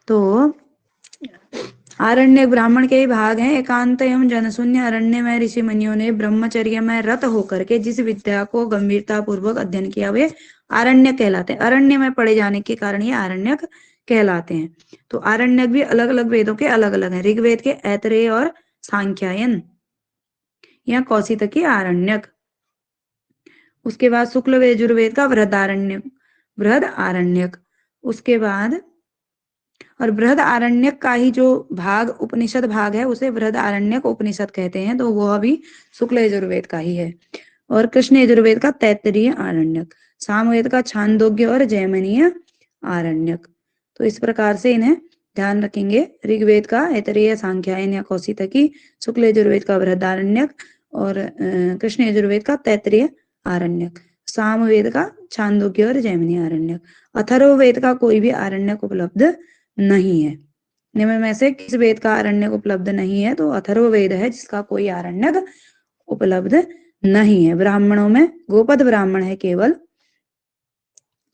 तो आरण्य ब्राह्मण के ही भाग हैं। एकांत एवं जनशून्य अरण्य में ऋषि मुनियों ने ब्रह्मचर्य में रत होकर के जिस विद्या को गंभीरता पूर्वक अध्ययन किया वे आरण्य कहलाते हैं। अरण्य में पड़े जाने के कारण ये आरण्यक कहलाते हैं। तो आरण्यक भी अलग अलग वेदों के अलग अलग हैं। ऋग्वेद के ऐतरेय और सांख्यायन या कौशितकी आरण्यक। उसके बाद शुक्ल यजुर्वेद का बृहद आरण्यक। उसके बाद और बृहद आरण्यक का ही जो भाग उपनिषद भाग है उसे बृहद आरण्यक उपनिषद कहते हैं, तो वह भी शुक्ल यजुर्वेद का ही है। और कृष्ण यजुर्वेद का तैत्तरीय आरण्यक, सामवेद का छांदोग्य और जैमिनीय आरण्यक। तो इस प्रकार से इन्हें ध्यान रखेंगे। ऋग्वेद का ऐतरेय सांख्यायन या कौशितकी, शुक्ल यजुर्वेद का बृहदारण्यक और कृष्ण यजुर्वेद का तैत्तरीय आरण्यक, सामवेद का छांदोग्य और जैमिनी आरण्यक। अथर्ववेद का कोई भी आरण्यक उपलब्ध नहीं है। निम्न में से किस वेद का आरण्यक उपलब्ध नहीं है? तो अथर्ववेद है जिसका कोई आरण्यक उपलब्ध नहीं है। ब्राह्मणों में गोपद ब्राह्मण है केवल,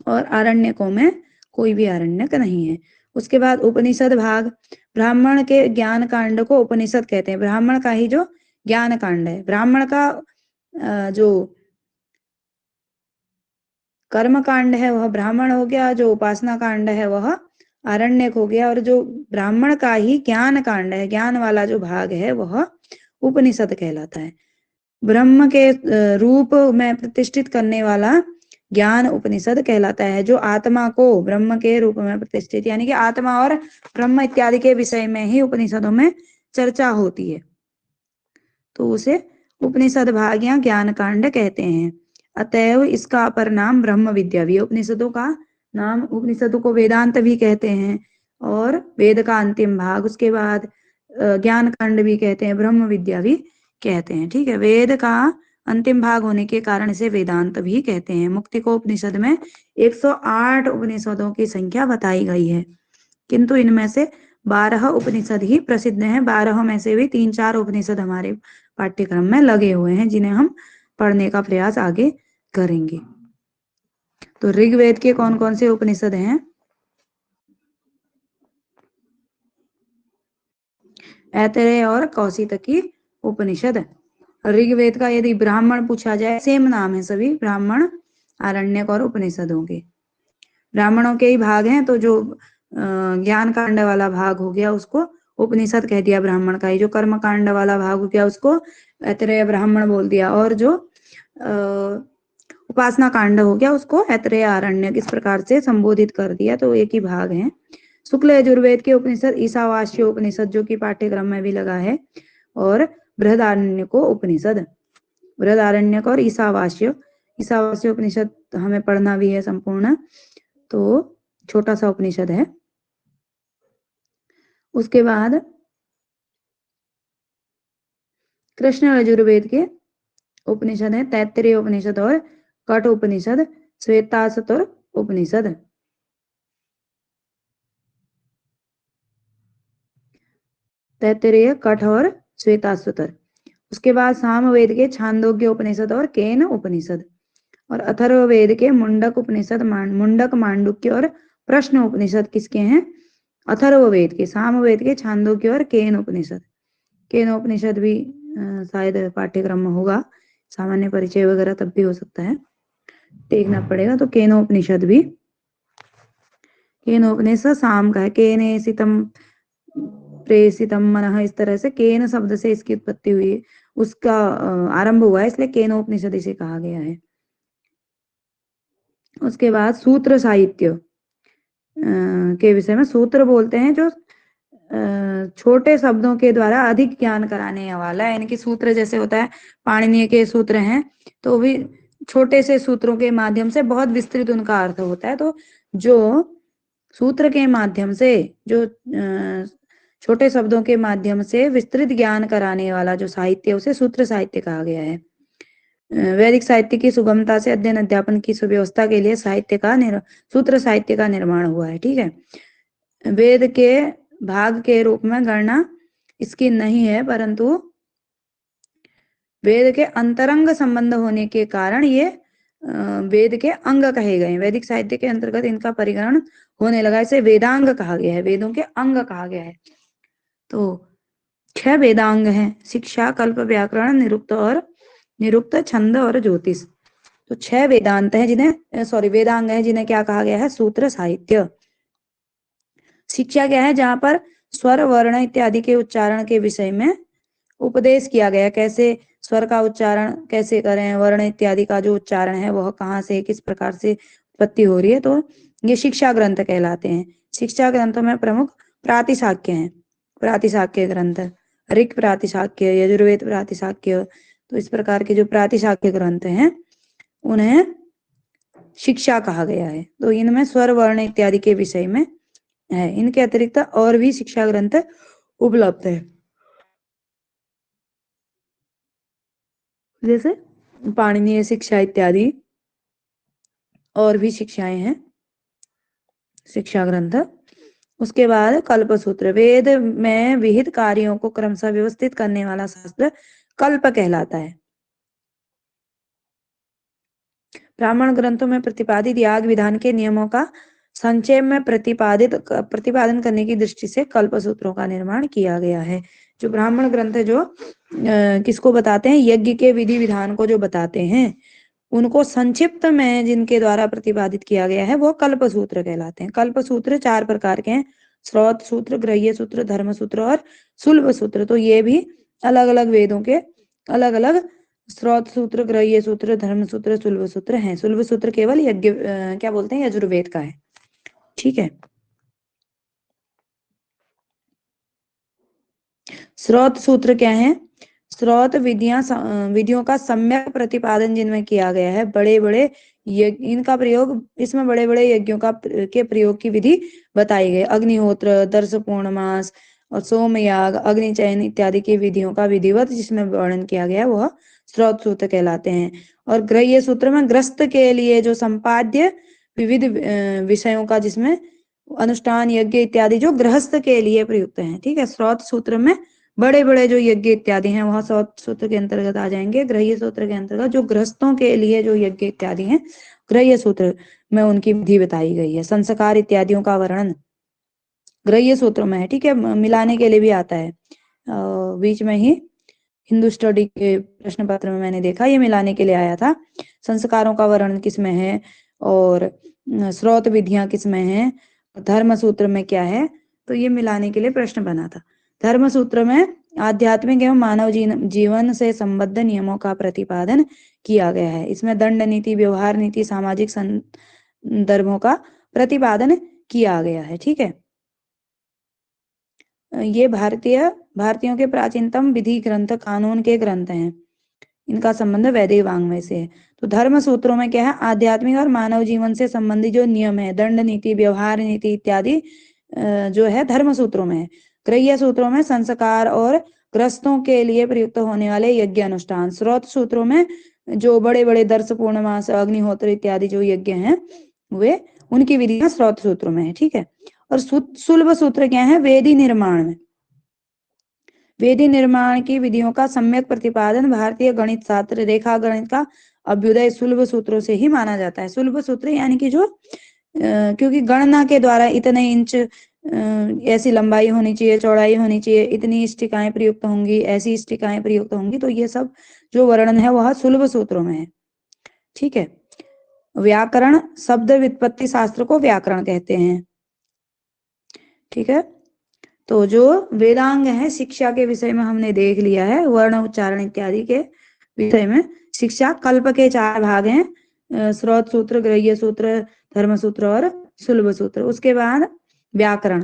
और आरण्यकों में कोई भी आरण्यक नहीं है। उसके बाद उपनिषद भाग, ब्राह्मण के ज्ञान कांड को उपनिषद कहते हैं। ब्राह्मण का ही जो ज्ञान कांड है, ब्राह्मण का जो कर्म कांड है वह ब्राह्मण हो गया, जो उपासना कांड है वह आरण्यक हो गया, और जो ब्राह्मण का ही ज्ञान कांड है, ज्ञान वाला जो भाग है वह उपनिषद कहलाता है। ब्रह्म के रूप में प्रतिष्ठित करने वाला ज्ञान उपनिषद कहलाता है। जो आत्मा को ब्रह्म के रूप में प्रतिष्ठित, यानी कि आत्मा और ब्रह्म इत्यादि के विषय में ही उपनिषदों में चर्चा होती है, तो उसे उपनिषद भाग या ज्ञान कांड कहते हैं। अतएव इसका अपर नाम ब्रह्म विद्या भी है। उपनिषदों का नाम, उपनिषदों को वेदांत भी कहते हैं और वेद का अंतिम भाग, उसके बाद ज्ञान कांड भी कहते हैं, ब्रह्म विद्या भी कहते हैं। ठीक है, वेद का अंतिम भाग होने के कारण इसे वेदांत भी कहते हैं। मुक्ति को उपनिषद में 108 उपनिषदों की संख्या बताई गई है, किंतु इनमें से 12 उपनिषद ही प्रसिद्ध हैं। 12 में से भी 3-4 उपनिषद हमारे पाठ्यक्रम में लगे हुए हैं, जिन्हें हम पढ़ने का प्रयास आगे करेंगे। तो ऋग्वेद के कौन कौन से उपनिषद हैं? ऐतरेय और कौशितकी उपनिषद। ऋग्वेद का यदि ब्राह्मण पूछा जाए, सेम नाम है सभी, ब्राह्मण, आरण्यक और उपनिषदों के। ब्राह्मणों के ही भाग हैं, तो जो ज्ञान कांड वाला भाग हो गया उसको उपनिषद कह दिया ब्राह्मण का ही। जो कर्म कांड वाला भाग हो गया उसको ऐतरेय ब्राह्मण बोल दिया, और जो उपासना कांड हो गया उसको ऐतरेय आरण्यक, इस प्रकार से संबोधित कर दिया। तो एक ही भाग है। शुक्ल यजुर्वेद के उपनिषद ईशावास्य उपनिषद, जो कि पाठ्यक्रम में भी लगा है, और बृहदारण्यक उपनिषद, बृहदारण्यक और ईशावास्य। ईशावास्य उपनिषद हमें पढ़ना भी है संपूर्ण, तो छोटा सा उपनिषद है। उसके बाद कृष्ण यजुर्वेद के उपनिषद है तैत्तरीय उपनिषद और कठ उपनिषद, श्वेतासुर उपनिषद। तैत्तरीय, कठ और श्वेतासुर। उसके बाद सामवेद के छांदोग्य उपनिषद और केन उपनिषद, और अथर्ववेद के मुंडक उपनिषद, मुंडक, मांडुक्य और प्रश्न उपनिषद किसके हैं? अथर्ववेद के। सामवेद के छांदोग्य और केन उपनिषद। केन उपनिषद भी शायद पाठ्यक्रम में होगा, सामान्य परिचय वगैरह तब भी हो सकता है, देखना पड़ेगा। तो केन उपनिषद भी, केन उपनिषद साम का है। केने सितम प्रेषितम मनः, इस तरह से केन शब्द से इसकी उत्पत्ति हुई है, उसका आरंभ हुआ है, इसलिए केन उपनिषद इसे कहा गया है। उसके बाद सूत्र साहित्य के विषय में, सूत्र बोलते हैं जो छोटे शब्दों के द्वारा अधिक ज्ञान कराने वाला है। यानी कि सूत्र जैसे होता है, पाणिनीय के सूत्र हैं, तो भी छोटे से सूत्रों के माध्यम से बहुत विस्तृत उनका अर्थ होता है। तो जो सूत्र के माध्यम से, जो छोटे शब्दों के माध्यम से विस्तृत ज्ञान कराने वाला जो साहित्य, उसे सूत्र साहित्य कहा गया है। वैदिक साहित्य की सुगमता से अध्ययन अध्यापन की सुव्यवस्था के लिए साहित्य का सूत्र साहित्य का निर्माण हुआ है। ठीक है, वेद के भाग के रूप में गणना इसकी नहीं है, परंतु वेद के अंतरंग संबंध होने के कारण ये वेद के अंग कहे गए। वैदिक साहित्य के अंतर्गत इनका परिगणन होने लगा, इसे वेदांग कहा गया है, वेदों के अंग कहा गया है। तो 6 वेदांग हैं: शिक्षा, कल्प, व्याकरण, निरुक्त, छंद और ज्योतिष। तो 6 वेदांत हैं जिन्हें वेदांग हैं जिन्हें क्या कहा गया है? सूत्र साहित्य। शिक्षा क्या है? जहां पर स्वर वर्ण इत्यादि के उच्चारण के विषय में उपदेश किया गया, कैसे स्वर का उच्चारण कैसे करें, वर्ण इत्यादि का जो उच्चारण है वह कहाँ से किस प्रकार से उत्पत्ति हो रही है, तो ये शिक्षा ग्रंथ कहलाते हैं। शिक्षा ग्रंथों में प्रमुख प्रातिशाख्य हैं, प्रातिशाख्य ग्रंथ, ऋक् प्रातिशाख्य, यजुर्वेद प्रातिशाख्य, तो इस प्रकार के जो प्रातिशाख्य ग्रंथ हैं उन्हें शिक्षा कहा गया है। तो इनमें स्वर वर्ण इत्यादि के विषय में है। इनके अतिरिक्त और भी शिक्षा ग्रंथ उपलब्ध है, जैसे पाणिनीय शिक्षा इत्यादि और भी शिक्षाएं हैं, शिक्षा ग्रंथ। उसके बाद कल्पसूत्र, वेद में विहित कार्यों को क्रमशः व्यवस्थित करने वाला शास्त्र कल्प कहलाता है। ब्राह्मण ग्रंथों में प्रतिपादित याग विधान के नियमों का संक्षेप में प्रतिपादन करने की दृष्टि से कल्पसूत्रों का निर्माण किया गया है। जो ब्राह्मण ग्रंथ है जो किसको बताते हैं? यज्ञ के विधि विधान को जो बताते हैं, उनको संक्षिप्त में जिनके द्वारा प्रतिपादित किया गया है वो कल्पसूत्र कहलाते हैं। कल्पसूत्र 4 प्रकार के हैं, स्रोत सूत्र, गृह्य सूत्र, धर्म सूत्र और सुलभ सूत्र। तो ये भी अलग अलग वेदों के अलग अलग स्रोत सूत्र, गृह्य सूत्र, धर्म सूत्र, सुलभ सूत्र हैं। सुलभ सूत्र केवल यज्ञ क्या बोलते हैं, यजुर्वेद का है। ठीक है। स्रोत सूत्र क्या है? स्रोत विधियों का सम्यक प्रतिपादन जिनमें किया गया है, बड़े बड़े इनका प्रयोग, इसमें बड़े बड़े यज्ञों के प्रयोग की विधि बताई गई। अग्निहोत्र, दर्श पूर्णमास और सोमयाग, अग्निचयन इत्यादि की विधियों का विधिवत जिसमें वर्णन किया गया वह स्रोत सूत्र कहलाते हैं। और गृह्य सूत्र में ग्रस्त के लिए जो संपाद्य विविध विषयों का जिसमें अनुष्ठान, यज्ञ इत्यादि जो गृहस्थ के लिए प्रयुक्त हैं। ठीक है। स्रोत सूत्र में बड़े बड़े जो यज्ञ इत्यादि हैं वह स्रोत सूत्र के अंतर्गत आ जाएंगे। गृह्य सूत्र के अंतर्गत जो गृहस्थों के लिए जो यज्ञ इत्यादि हैं, गृह्य सूत्र में उनकी विधि बताई गई है। संस्कार इत्यादियों का वर्णन गृह्य सूत्र में है। ठीक है। मिलाने के लिए भी आता है, बीच में ही हिंदू स्टडी के प्रश्न पत्र में मैंने देखा, ये मिलाने के लिए आया था। संस्कारों का वर्णन किसमें है और स्रोत विधियां किसमें है, धर्म सूत्र में क्या है, तो ये मिलाने के लिए प्रश्न बना था। धर्म सूत्र में आध्यात्मिक एवं मानव जीवन से संबद्ध नियमों का प्रतिपादन किया गया है। इसमें दंड नीति, व्यवहार नीति, सामाजिक संदर्भों का प्रतिपादन किया गया है। ठीक है। ये भारतीयों के प्राचीनतम विधि ग्रंथ, कानून के ग्रंथ हैं। इनका संबंध वैदिक वाङ्मय से है। तो धर्म सूत्रों में क्या है? आध्यात्मिक और मानव जीवन से संबंधित जो नियम है, दंड नीति, व्यवहार नीति इत्यादि जो है धर्म सूत्रों में है। गृह्य सूत्रों में संस्कार और ग्रस्तों के लिए प्रयुक्त होने वाले यज्ञ अनुष्ठान। स्रोत सूत्रों में जो बड़े बड़े दर्श, पूर्णमास, अग्निहोत्र इत्यादि जो यज्ञ हैं वे उनकी विधियां स्रोत सूत्रों में है। ठीक है। और सुलभ सूत्र क्या है? वेदी निर्माण में, वेदी निर्माण की विधियों का सम्यक प्रतिपादन भारतीय गणित शास्त्र, रेखा गणित का अभ्युदय सुलभ सूत्रों से ही माना जाता है। सुलभ सूत्र यानी कि जो क्योंकि गणना के द्वारा इतने इंच ऐसी लंबाई होनी चाहिए, चौड़ाई होनी चाहिए, इतनी स्टिकाएं प्रयुक्त होंगी, ऐसी स्टिकाएं प्रयुक्त होंगी, तो ये सब जो वर्णन है वह सुलभ सूत्रों में है। ठीक है। व्याकरण, शब्द व्युत्पत्ति शास्त्र को व्याकरण कहते हैं। ठीक है। तो जो वेदांग है शिक्षा के विषय में हमने देख लिया है, वर्ण, उच्चारण इत्यादि के विषय में शिक्षा कल्प के 4 भाग हैं, स्रोत सूत्र, गृह्य सूत्र, धर्म सूत्र और सुलभ सूत्र। उसके बाद व्याकरण,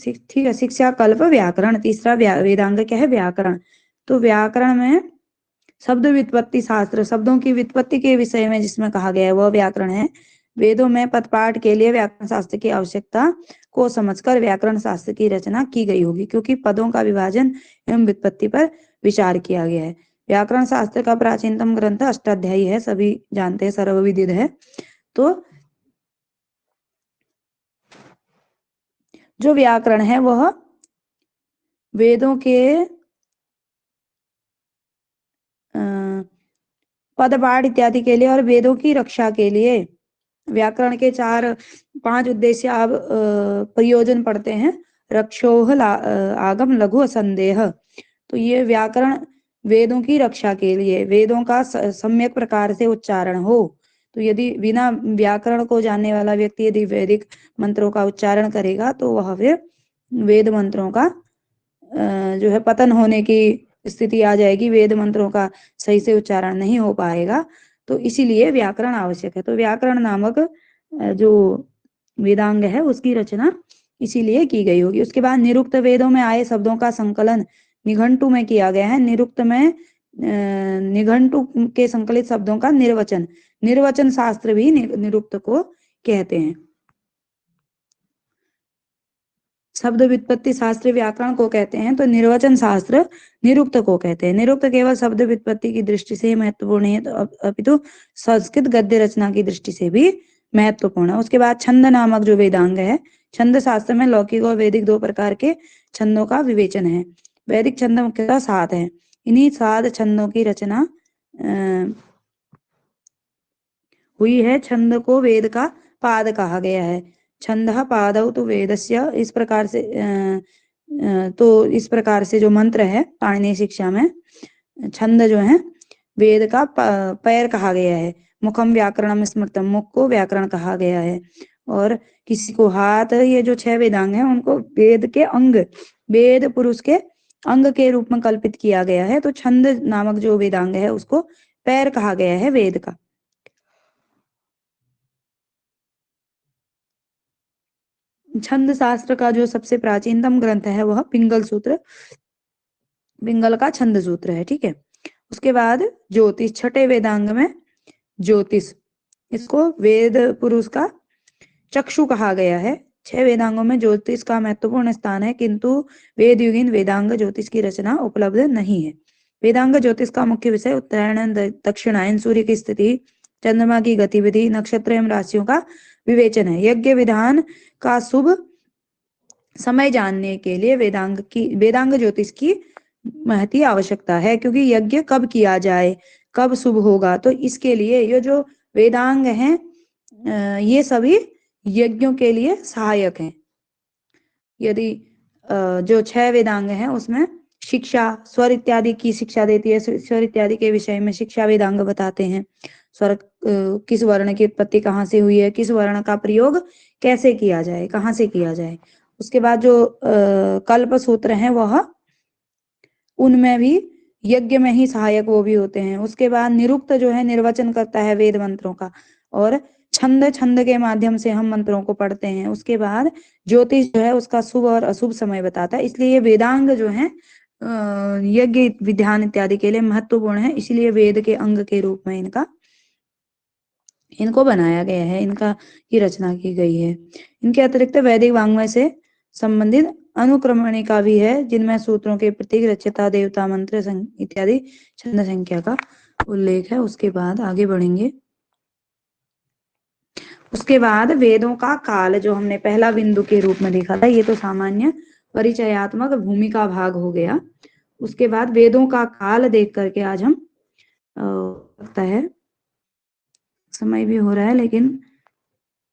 ठीक है, शिक्षा कल्प व्याकरण। तीसरा वेदांग क्या है? व्याकरण। तो व्याकरण में शब्द व्युत्पत्ति शास्त्र, शब्दों की व्युत्पत्ति के विषय में जिसमें कहा गया है वह व्याकरण है। वेदों में पदपाठ के लिए व्याकरण शास्त्र की आवश्यकता को समझकर व्याकरण शास्त्र की रचना की गई होगी, क्योंकि पदों का विभाजन एवं व्युत्पत्ति पर विचार किया गया है। व्याकरण शास्त्र का प्राचीनतम ग्रंथ अष्टाध्यायी है, सभी जानते हैं, सर्वविदित है। तो जो व्याकरण है वह वेदों के पदपाठ इत्यादि के लिए और वेदों की रक्षा के लिए व्याकरण के 4-5 उद्देश्य आप प्रयोजन पढ़ते हैं। रक्षोह, आगम, लघु, संदेह। तो ये व्याकरण वेदों की रक्षा के लिए, वेदों का सम्यक प्रकार से उच्चारण हो, तो यदि बिना व्याकरण को जानने वाला व्यक्ति यदि वैदिक मंत्रों का उच्चारण करेगा तो वह फिर वेद मंत्रों का जो है पतन होने की स्थिति आ जाएगी, वेद मंत्रों का सही से उच्चारण नहीं हो पाएगा। तो इसीलिए व्याकरण आवश्यक है। तो व्याकरण नामक जो वेदांग है उसकी रचना इसीलिए की गई होगी। उसके बाद निरुक्त वेदों में आए शब्दों का संकलन निघंटु में किया गया है। निरुक्त में निघंटु के संकलित शब्दों का निर्वचन, निर्वचन शास्त्र भी निरुक्त को कहते हैं। शब्द व्युत्पत्ति शास्त्र व्याकरण को कहते हैं, तो निर्वचन शास्त्र निरुक्त को कहते हैं। निरुक्त केवल शब्द व्युत्पत्ति की दृष्टि से महत्वपूर्ण है, तो अपितु संस्कृत गद्य रचना की दृष्टि से भी महत्वपूर्ण है। उसके बाद छंद नामक जो वेदांग है, छंद शास्त्र में लौकिक और वैदिक दो प्रकार के छंदों का विवेचन है। वैदिक छंद मुख्यतः 7 है। इन्हीं 7 छंदों की रचना हुई है। छंद को वेद का पाद कहा गया है। छंदः पादौ तो वेदस्य, इस प्रकार से तो इस प्रकार से जो मंत्र है पाणिनीय शिक्षा में, छंद जो है वेद का पैर कहा गया है। मुखम व्याकरणम स्मृतम, मुख को व्याकरण कहा गया है। और किसी को हाथ, ये जो 6 वेदांग हैं उनको वेद के अंग, वेद पुरुष के अंग के रूप में कल्पित किया गया है। तो छंद नामक जो वेदांग है उसको पैर कहा गया है वेद का। छंद शास्त्र का जो सबसे प्राचीनतम ग्रंथ है वह पिंगल सूत्र, पिंगल का छंद सूत्र है। ठीक है। उसके बाद ज्योतिष, छठे वेदांग में ज्योतिष, इसको वेद पुरुष का चक्षु कहा गया है। 6 वेदांगों में ज्योतिष का महत्वपूर्ण स्थान है, किंतु वेद युगीन वेदांग ज्योतिष की रचना उपलब्ध नहीं है। वेदांग ज्योतिष का मुख्य विषय उत्तरायण दक्षिणायन, सूर्य की स्थिति, चंद्रमा की गतिविधि, नक्षत्र एवं राशियों का विवेचन है। यज्ञ विधान का शुभ समय जानने के लिए वेदांग ज्योतिष की महती आवश्यकता है, क्योंकि यज्ञ कब किया जाए, कब शुभ होगा, तो इसके लिए ये जो वेदांग हैं ये सभी यज्ञों के लिए सहायक हैं। यदि जो 6 वेदांग हैं उसमें शिक्षा, स्वर इत्यादि की शिक्षा देती है। स्वर इत्यादि के विषय में शिक्षा वेदांग बताते हैं। स्वर किस वर्ण की उत्पत्ति कहाँ से हुई है, किस वर्ण का प्रयोग कैसे किया जाए, कहाँ से किया जाए। उसके बाद जो कल्प सूत्र हैं वह, उनमें भी यज्ञ में ही सहायक वो भी होते हैं। उसके बाद निरुक्त जो है निर्वचन करता है वेद मंत्रों का, और छंद के माध्यम से हम मंत्रों को पढ़ते हैं। उसके बाद ज्योतिष जो है उसका शुभ और अशुभ समय बताता है। इसलिए ये वेदांग जो है यज्ञ विधान इत्यादि के लिए महत्वपूर्ण है। इसलिए वेद के अंग के रूप में इनको बनाया गया है, इनका की रचना की गई है। इनके अतिरिक्त वैदिक वाङ्मय से संबंधित अनुक्रमणिका भी है, जिनमें सूत्रों के प्रतीक, रचयिता, देवता, मंत्र इत्यादि छंद संख्या का उल्लेख है। उसके बाद आगे बढ़ेंगे। उसके बाद वेदों का काल, जो हमने पहला बिंदु के रूप में देखा था, ये तो सामान्य परिचयात्मक भूमिका भाग हो गया। उसके बाद वेदों का काल देख करके आज हम लगता है समय भी हो रहा है लेकिन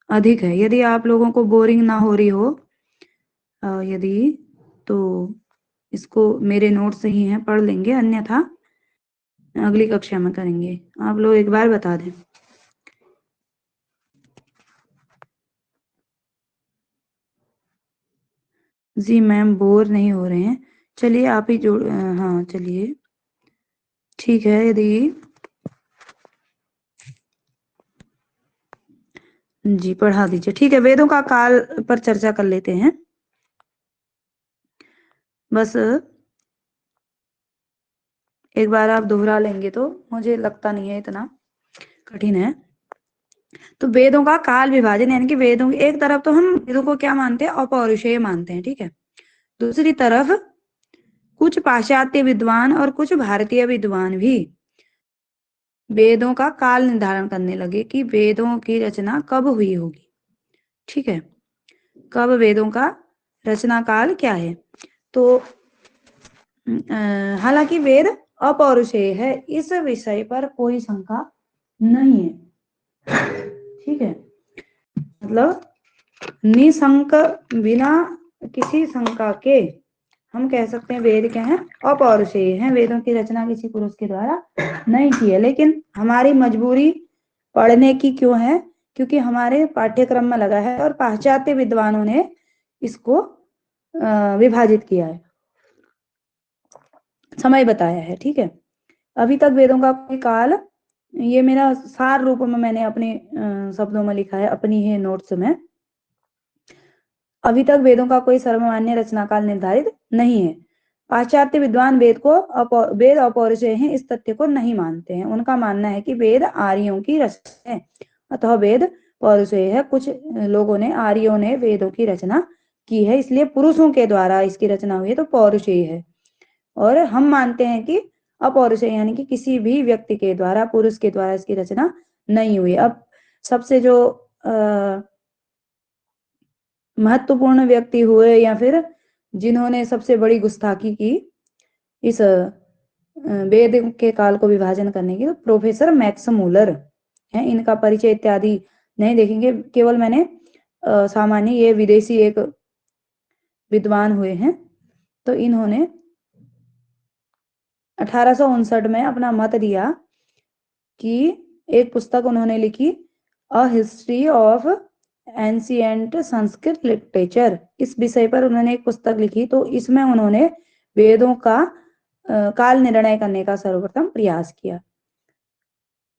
अधिक है, यदि आप लोगों को बोरिंग ना हो रही हो यदि, तो इसको मेरे नोट से ही हैं पढ़ लेंगे, अन्यथा अगली कक्षा में करेंगे। आप लोग एक बार बता दें। जी मैम, बोर नहीं हो रहे हैं, चलिए आप ही जोड़, हाँ चलिए ठीक है। यदि जी पढ़ा दीजिए, ठीक है। वेदों का काल पर चर्चा कर लेते हैं। बस एक बार आप दोहरा लेंगे तो मुझे लगता नहीं है इतना कठिन है। तो वेदों का काल विभाजन, यानी कि वेदों की एक तरफ तो हम वेदों को क्या मानते हैं, अपौरुषेय मानते हैं, ठीक है। दूसरी तरफ कुछ पाश्चात्य विद्वान और कुछ भारतीय विद्वान भी वेदों का काल निर्धारण करने लगे कि वेदों की रचना कब हुई होगी, ठीक है, कब वेदों का रचना काल क्या है। तो हालांकि वेद अपौरुषेय है, इस विषय पर कोई शंका नहीं है, ठीक है। मतलब निशंक, बिना किसी शंका के हम कह सकते हैं वेद क्या है, अपौरुषेय हैं। वेदों की रचना किसी पुरुष के द्वारा नहीं की है, लेकिन हमारी मजबूरी पढ़ने की क्यों है? क्योंकि हमारे पाठ्यक्रम में लगा है और पाश्चात्य विद्वानों ने इसको विभाजित किया है, समय बताया है। ठीक है, अभी तक वेदों का कोई काल, ये मेरा सार रूप में मैंने अपने शब्दों में लिखा है अपनी ही नोट्स में। अभी तक वेदों का कोई सर्वमान्य रचना काल निर्धारित नहीं है। पाश्चात्य विद्वान वेद अपौरुषेय हैं इस तथ्य को नहीं मानते हैं। उनका मानना है कि वेद आर्यों की रचना है, अतः वेद पौरुषेय है। कुछ लोगों ने, आर्यों ने वेदों की रचना की है, इसलिए पुरुषों के द्वारा इसकी रचना हुई है, तो पौरुषेय है। और हम मानते हैं कि अपौरुषेय, यानी कि किसी भी व्यक्ति के द्वारा, पुरुष के द्वारा इसकी रचना नहीं हुई। अब सबसे जो महत्वपूर्ण व्यक्ति हुए या फिर जिन्होंने सबसे बड़ी गुस्ताखी की इस वेद के काल को विभाजन करने की, तो प्रोफेसर मैक्स मूलर है। इनका परिचय इत्यादि नहीं देखेंगे, केवल मैंने सामान्य, ये विदेशी एक विद्वान हुए हैं, तो इन्होंने 1859 में अपना मत दिया कि एक पुस्तक उन्होंने लिखी, a history of ancient Sanskrit literature. इस विषय पर उन्होंने एक पुस्तक लिखी, तो इसमें उन्होंने वेदों का काल निर्णय करने का सर्वप्रथम प्रयास किया।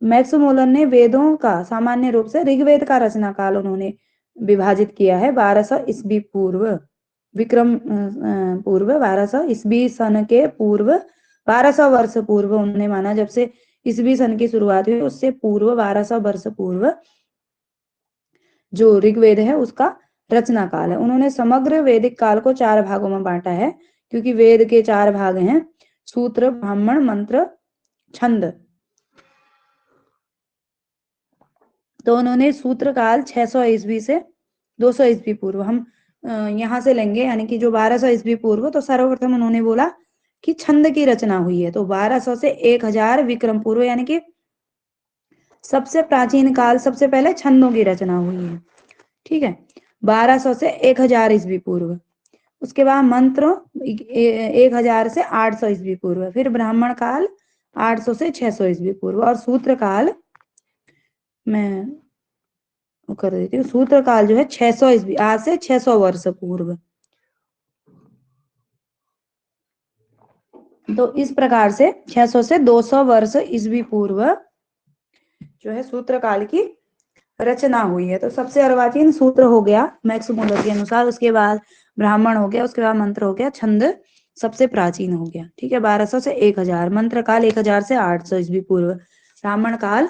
मैक्स मूलर ने वेदों का सामान्य रूप से ऋग्वेद का रचना काल उन्होंने विभाजित किया है 1200 ईस्वी पूर्व, विक्रम पूर्व 1200 ईस्वी सन के पूर्व, 1200 वर्ष पूर्व उन्होंने माना, जब से ईस्वी सन की शुरुआत हुई उससे पूर्व 1200 वर्ष पूर्व जो ऋग्वेद है उसका रचना काल है। उन्होंने समग्र वैदिक काल को 4 भागों में बांटा है, क्योंकि वेद के 4 भाग हैं, सूत्र, ब्राह्मण, मंत्र, छंद। तो उन्होंने सूत्र काल 600 ईस्वी से 200 ईस्वी पूर्व हम यहाँ से लेंगे, यानी कि जो 1200 ईस्वी पूर्व, तो सर्वप्रथम उन्होंने बोला कि छंद की रचना हुई है, तो 1200 से 1000 विक्रम पूर्व, यानी कि सबसे प्राचीन काल, सबसे पहले छंदों की रचना हुई है। ठीक है, 1200 से 1000 ईस्वी पूर्व। उसके बाद मंत्र 1000 से 800 ईस्वी पूर्व, फिर ब्राह्मण काल 800 से 600 ईस्वी पूर्व, और सूत्र काल मैं कर देती हूँ, सूत्र काल जो है 600 ईस्वी, आज से 600 वर्ष पूर्व। तो इस प्रकार से 600 से 200 वर्ष ईस्वी पूर्व जो है सूत्र काल की रचना हुई है। तो सबसे अर्वाचीन सूत्र हो गया मैक्स मूलर के अनुसार, उसके बाद ब्राह्मण हो गया, उसके बाद मंत्र हो गया, छंद सबसे प्राचीन हो गया। ठीक है, 1200 से 1000, मंत्र काल 1000 से 800 ईस्वी पूर्व, ब्राह्मण काल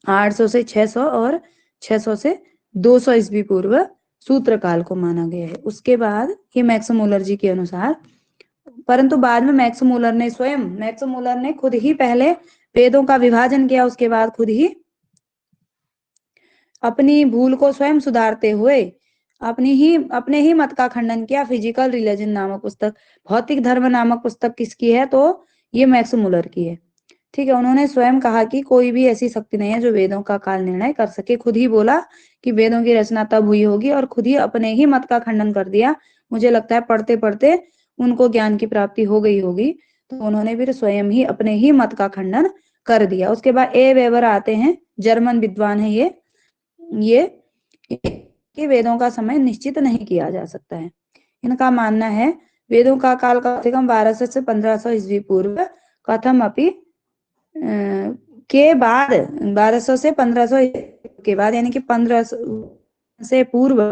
800 से 600 और 600 से 200 ईस्वी पूर्व सूत्र काल को माना गया है। उसके बाद ये मैक्स मूलर जी के अनुसार, परंतु बाद में मैक्स मूलर ने खुद ही पहले वेदों का विभाजन किया, उसके बाद खुद ही अपनी भूल को स्वयं सुधारते हुए अपने ही मत का खंडन किया। फिजिकल रिलीजन नामक पुस्तक, भौतिक धर्म नामक पुस्तक किसकी है? तो ये मैक्स मूलर की है। ठीक है, उन्होंने स्वयं कहा कि कोई भी ऐसी शक्ति नहीं है जो वेदों का काल निर्णय कर सके। खुद ही बोला कि वेदों की रचना तब हुई होगी, और खुद ही अपने ही मत का खंडन कर दिया। मुझे लगता है पढ़ते पढ़ते उनको ज्ञान की प्राप्ति हो गई होगी, तो उन्होंने फिर स्वयं ही अपने ही मत का खंडन कर दिया। उसके बाद ए वेबर आते हैं, जर्मन विद्वान है ये कि वेदों का समय निश्चित नहीं किया जा सकता है। इनका मानना है वेदों का काल कम से कम 1200 से 1500 ईस्वी पूर्व, कथम अपि के बाद 1200 से 1500 के बाद, यानी कि 1500 से पूर्व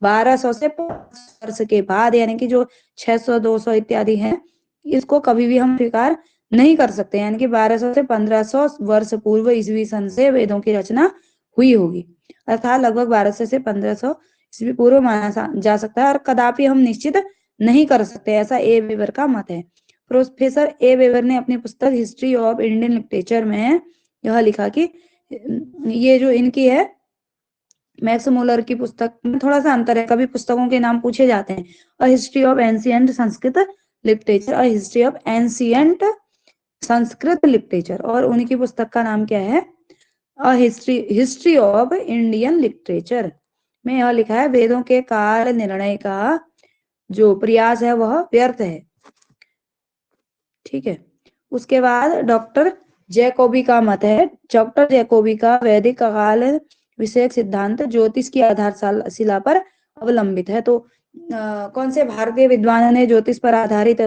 1200 से 500 वर्ष के बाद, यानी कि जो 600 200 इत्यादि है, इसको कभी भी हम स्वीकार नहीं कर सकते। यानी कि 1200 से 1500 वर्ष पूर्व ईस्वी सन से वेदों की रचना हुई होगी, अर्थात लगभग 1200 से 1500 ईस्वी पूर्व माना जा सकता है, और कदापि हम निश्चित नहीं कर सकते, ऐसा ए वेबर का मत है। प्रोफेसर ए वेबर ने अपनी पुस्तक हिस्ट्री ऑफ इंडियन लिटरेचर में यह लिखा कि ये जो इनकी है मैक्स मूलर की पुस्तक में थोड़ा सा अंतर है, कभी पुस्तकों के नाम पूछे जाते हैं, a history of ancient Sanskrit literature, a history of ancient Sanskrit literature, और उनकी पुस्तक का नाम क्या है? A history of Indian literature में यह लिखा है वेदों के काल निर्णय का जो प्रयास है वह व्यर्थ है। ठीक है, उसके बाद डॉक्टर जैकोबी का मत है, डॉक्टर जैकोबी का वैदिक काल विषयक सिद्धांत ज्योतिष की आधारशिला पर अवलंबित है। तो कौन से भारतीय विद्वानों ने ज्योतिष पर आधारित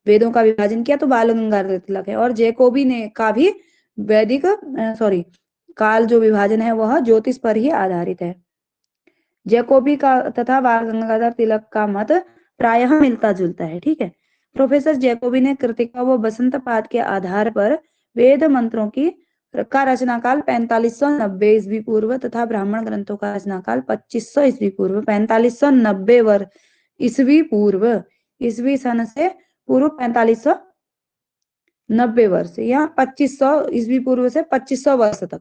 वेदों का विभाजन किया? तो बाल गंगाधर तिलक है। और जैकोबी ने का भी वैदिक काल जो विभाजन है वह ज्योतिष पर ही आधारित है। जैकोबी का तथा बाल गंगाधर तिलक का मत प्रायः मिलता जुलता है। ठीक है। प्रोफेसर जैकोबी ने कृतिका व बसंत पाद के आधार पर वेद मंत्रों का रचनाकाल 4590 ईस्वी पूर्व तथा ब्राह्मण ग्रंथों का रचनाकाल 2500 ईस्वी पूर्व, 4590 ईस्वी पूर्व, ईस्वी सन से पूर्व 4590 वर्ष या 2500 ईस्वी पूर्व से 2500 वर्ष तक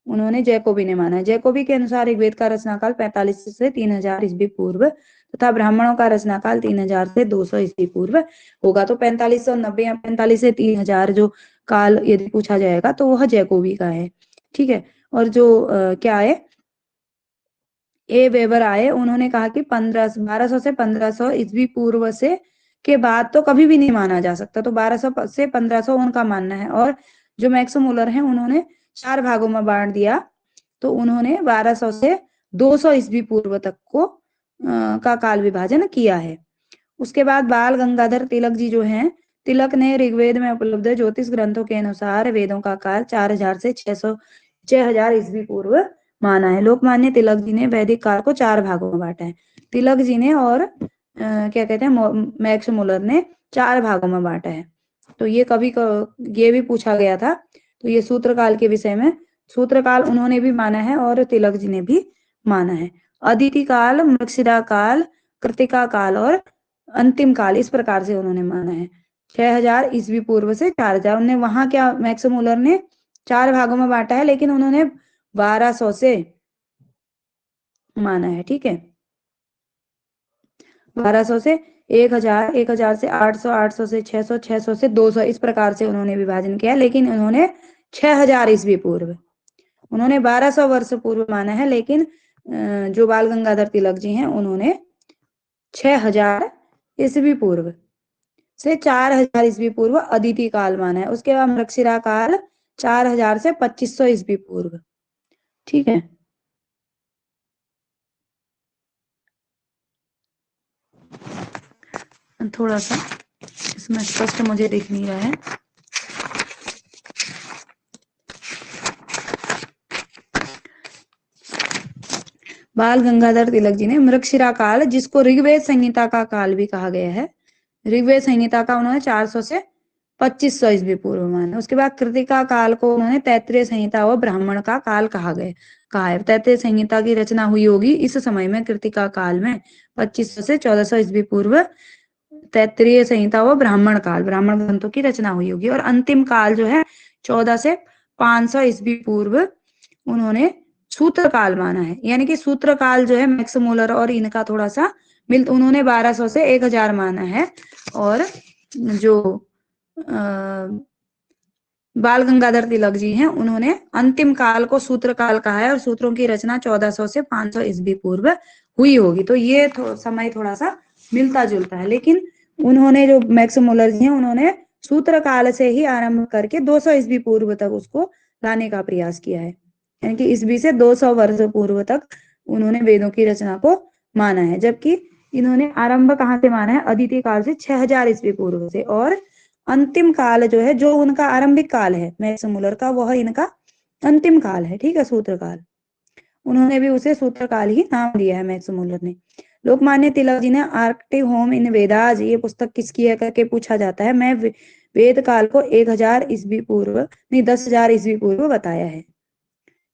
उन्होंने जैकोबी ने माना है। जैकोबी के अनुसार ऋग्वेद का रचनाकाल 45 से 3000 ईस्वी पूर्व तथा ब्राह्मणों का रचनाकाल 3000 से 200 ईस्वी पूर्व होगा। तो 4590 या 45 से 3000 जो काल यदि पूछा जाएगा तो वह जैकोबी का है। ठीक है। और जो क्या है, ए वेबर आए, उन्होंने कहा कि 1200 से 1500 ईस्वी पूर्व से के बाद तो कभी भी नहीं माना जा सकता। तो 1200 से 1500 उनका मानना है। और जो मैक्स मुलर है उन्होंने 4 भागों में बांट दिया। तो उन्होंने 1200 से 200 ईस्वी पूर्व तक को का काल विभाजन किया है। उसके बाद बाल गंगाधर तिलक जी जो हैं, तिलक ने ऋग्वेद में उपलब्ध ज्योतिष ग्रंथों के अनुसार वेदों का काल 4000 से 6000 ईस्वी पूर्व माना है। लोकमान्य तिलक जी ने वैदिक काल को 4 भागों में बांटा है। तिलक जी ने और क्या कहते हैं मैक्स मुलर ने 4 भागों में बांटा है। तो ये ये भी पूछा गया था। तो ये सूत्रकाल के विषय में, सूत्रकाल उन्होंने भी माना है और तिलक जी ने भी माना है। अदिति काल, मृगशिरा काल, कृतिका काल और अंतिम काल, इस प्रकार से उन्होंने माना है। 6000 ईस्वी पूर्व से 4000। उन्होंने वहां क्या मैक्स मुलर ने 4 भागों में बांटा है, लेकिन उन्होंने 1200 से माना है। ठीक है। 1200 से 1000, 1000 से 800, 800 से 600, 600 से 200, इस प्रकार से उन्होंने विभाजन किया। लेकिन उन्होंने 6000 ईस्वी पूर्व, उन्होंने 1200 वर्ष पूर्व माना है। लेकिन जो बाल गंगाधर तिलक जी हैं उन्होंने 6000 ईस्वी पूर्व से 4000 ईस्वी पूर्व अदिति काल माना है। उसके बाद मृगशिरा काल 4000 से 2500 ईस्वी पूर्व। ठीक है। थोड़ा सा इसमें स्पष्ट मुझे दिख नहीं रहा है। बाल गंगाधर तिलक जी ने मृगशिरा काल, जिसको ऋग्वेद संहिता का काल भी कहा गया है, ऋग्वेद संहिता का उन्होंने 400 से 2500 ईस्वी पूर्व माना। उसके बाद कृतिका काल को उन्होंने तैत्तिरीय संहिता व ब्राह्मण का काल कहा है। तैत्तिरीय संहिता की रचना हुई होगी इस समय में, कृतिका काल में 2500 से 1400 ईस्वी पूर्व तैत्तिरीय संहिता व ब्राह्मण काल, ब्राह्मण ग्रंथों की रचना हुई होगी। और अंतिम काल जो है 1400 से 500 ईस्वी पूर्व उन्होंने सूत्र काल माना है। यानी कि सूत्र काल जो है मैक्स मुलर और इनका थोड़ा सा उन्होंने 1200 से 1000 माना है। और जो बाल गंगाधर तिलक जी हैं उन्होंने अंतिम काल को सूत्र काल कहा है और सूत्रों की रचना 1400 से 500 ईस्वी पूर्व हुई होगी। तो ये समय थोड़ा सा मिलता जुलता है। लेकिन उन्होंने जो मैक्स मुलर जी हैं उन्होंने सूत्र काल से ही आरंभ करके 200 ईस्वी पूर्व तक उसको लाने का प्रयास किया है। यानी कि ईस्वी से 200 वर्ष पूर्व तक उन्होंने वेदों की रचना को माना है। जबकि इन्होंने आरंभ कहाँ से माना है? अदिति काल से 6000 ईस्वी पूर्व से। और अंतिम काल जो है, जो उनका आरंभिक काल है मैक्स मुलर का, वह इनका अंतिम काल है। ठीक है, सूत्र काल। उन्होंने भी उसे सूत्र काल ही नाम दिया है मैक्स मुलर ने। लोकमान्य तिलक जी ने आर्कटिव होम इन वेदाज, ये पुस्तक किसकी है करके पूछा जाता है। मैं वेद काल को 1000 ईस्वी पूर्व नहीं 10,000 ईस्वी पूर्व बताया है।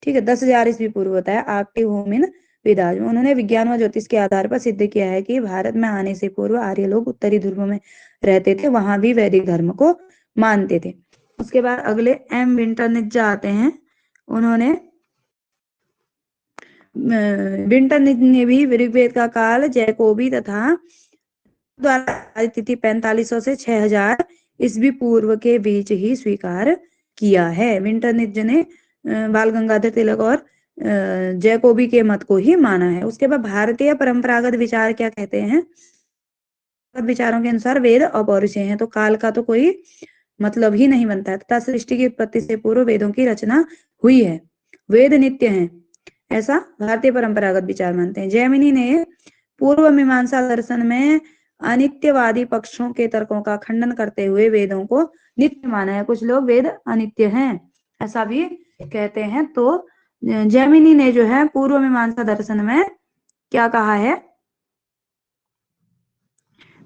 ठीक है, 10,000 ईस्वी पूर्व बताया आर्कटिव होम इन वेदाज। उन्होंने विज्ञान व ज्योतिष के आधार पर सिद्ध किया है कि भारत में आने से पूर्व आर्य लोग उत्तरी ध्रुव में रहते थे, वहां भी वैदिक धर्म को मानते थे। उसके बाद अगले एम विंटरनित्ज आते हैं। उन्होंने विंटरनित्ज ने भी ऋग्वेद का काल जैकोबी तथा द्वारा तिथि 4500 से 6000 ईस्वी पूर्व के बीच ही स्वीकार किया है। विंटरनित्ज ने बाल गंगाधर तिलक और जैकोबी के मत को ही माना है। उसके बाद भारतीय परंपरागत विचार क्या कहते हैं? विचारों के अनुसार वेद अपौरुषेय हैं। तो काल का तो कोई मतलब ही नहीं बनता है, तथा सृष्टि की उत्पत्ति से पूर्व वेदों की रचना हुई है। वेद नित्य हैं, ऐसा भारतीय परंपरागत विचार मानते हैं। जैमिनी ने पूर्व मीमांसा दर्शन में अनित्यवादी पक्षों के तर्कों का खंडन करते हुए वेदों को नित्य माना है। कुछ लोग वेद अनित्य हैं ऐसा भी कहते हैं। तो जैमिनी ने जो है पूर्व मीमांसा दर्शन में क्या कहा है,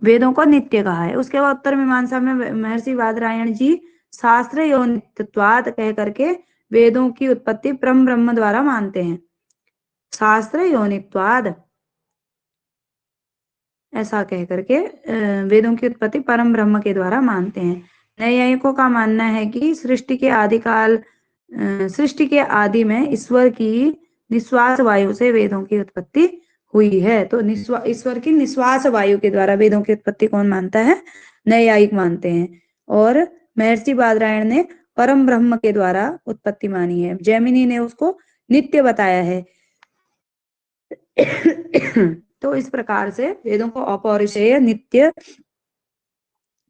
वेदों को नित्य कहा है। उसके बाद उत्तर मीमांसा में महर्षि बादरायण जी शास्त्र योनित्वाद कह करके वेदों की उत्पत्ति परम ब्रह्म द्वारा मानते हैं। शास्त्र योनित्वाद ऐसा कह करके वेदों की उत्पत्ति परम ब्रह्म के द्वारा मानते हैं। नैयायिकों का मानना है कि सृष्टि के आदि में ईश्वर की निश्वास वायु से वेदों की उत्पत्ति हुई है। तो ईश्वर की निश्वास वायु के द्वारा वेदों की उत्पत्ति कौन मानता है, नैयायिक मानते हैं। और महर्षि बादरायण ने परम ब्रह्म के द्वारा उत्पत्ति मानी है। जैमिनी ने उसको नित्य बताया है। तो इस प्रकार से वेदों को अपौरुषेय, नित्य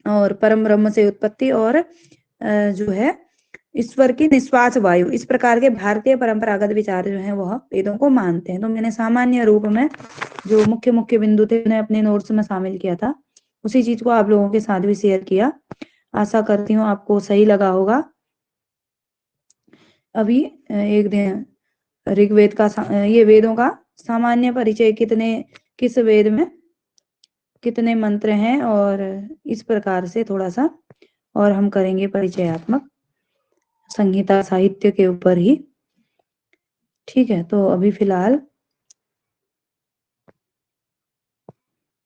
और परम ब्रह्म से उत्पत्ति और जो है ईश्वर की निश्वास वायु, इस प्रकार के भारतीय परंपरागत विचार जो है वह वेदों को मानते हैं। तो मैंने सामान्य रूप में जो मुख्य मुख्य बिंदु थे उन्हें अपने नोट्स में शामिल किया था, उसी चीज को आप लोगों के साथ भी शेयर किया। आशा करती हूँ आपको सही लगा होगा। अभी एक दिन ऋग्वेद का ये वेदों का सामान्य परिचय, किस वेद में कितने मंत्र हैं, और इस प्रकार से थोड़ा सा और हम करेंगे परिचयात्मक संहिता साहित्य के ऊपर ही। ठीक है, तो अभी फिलहाल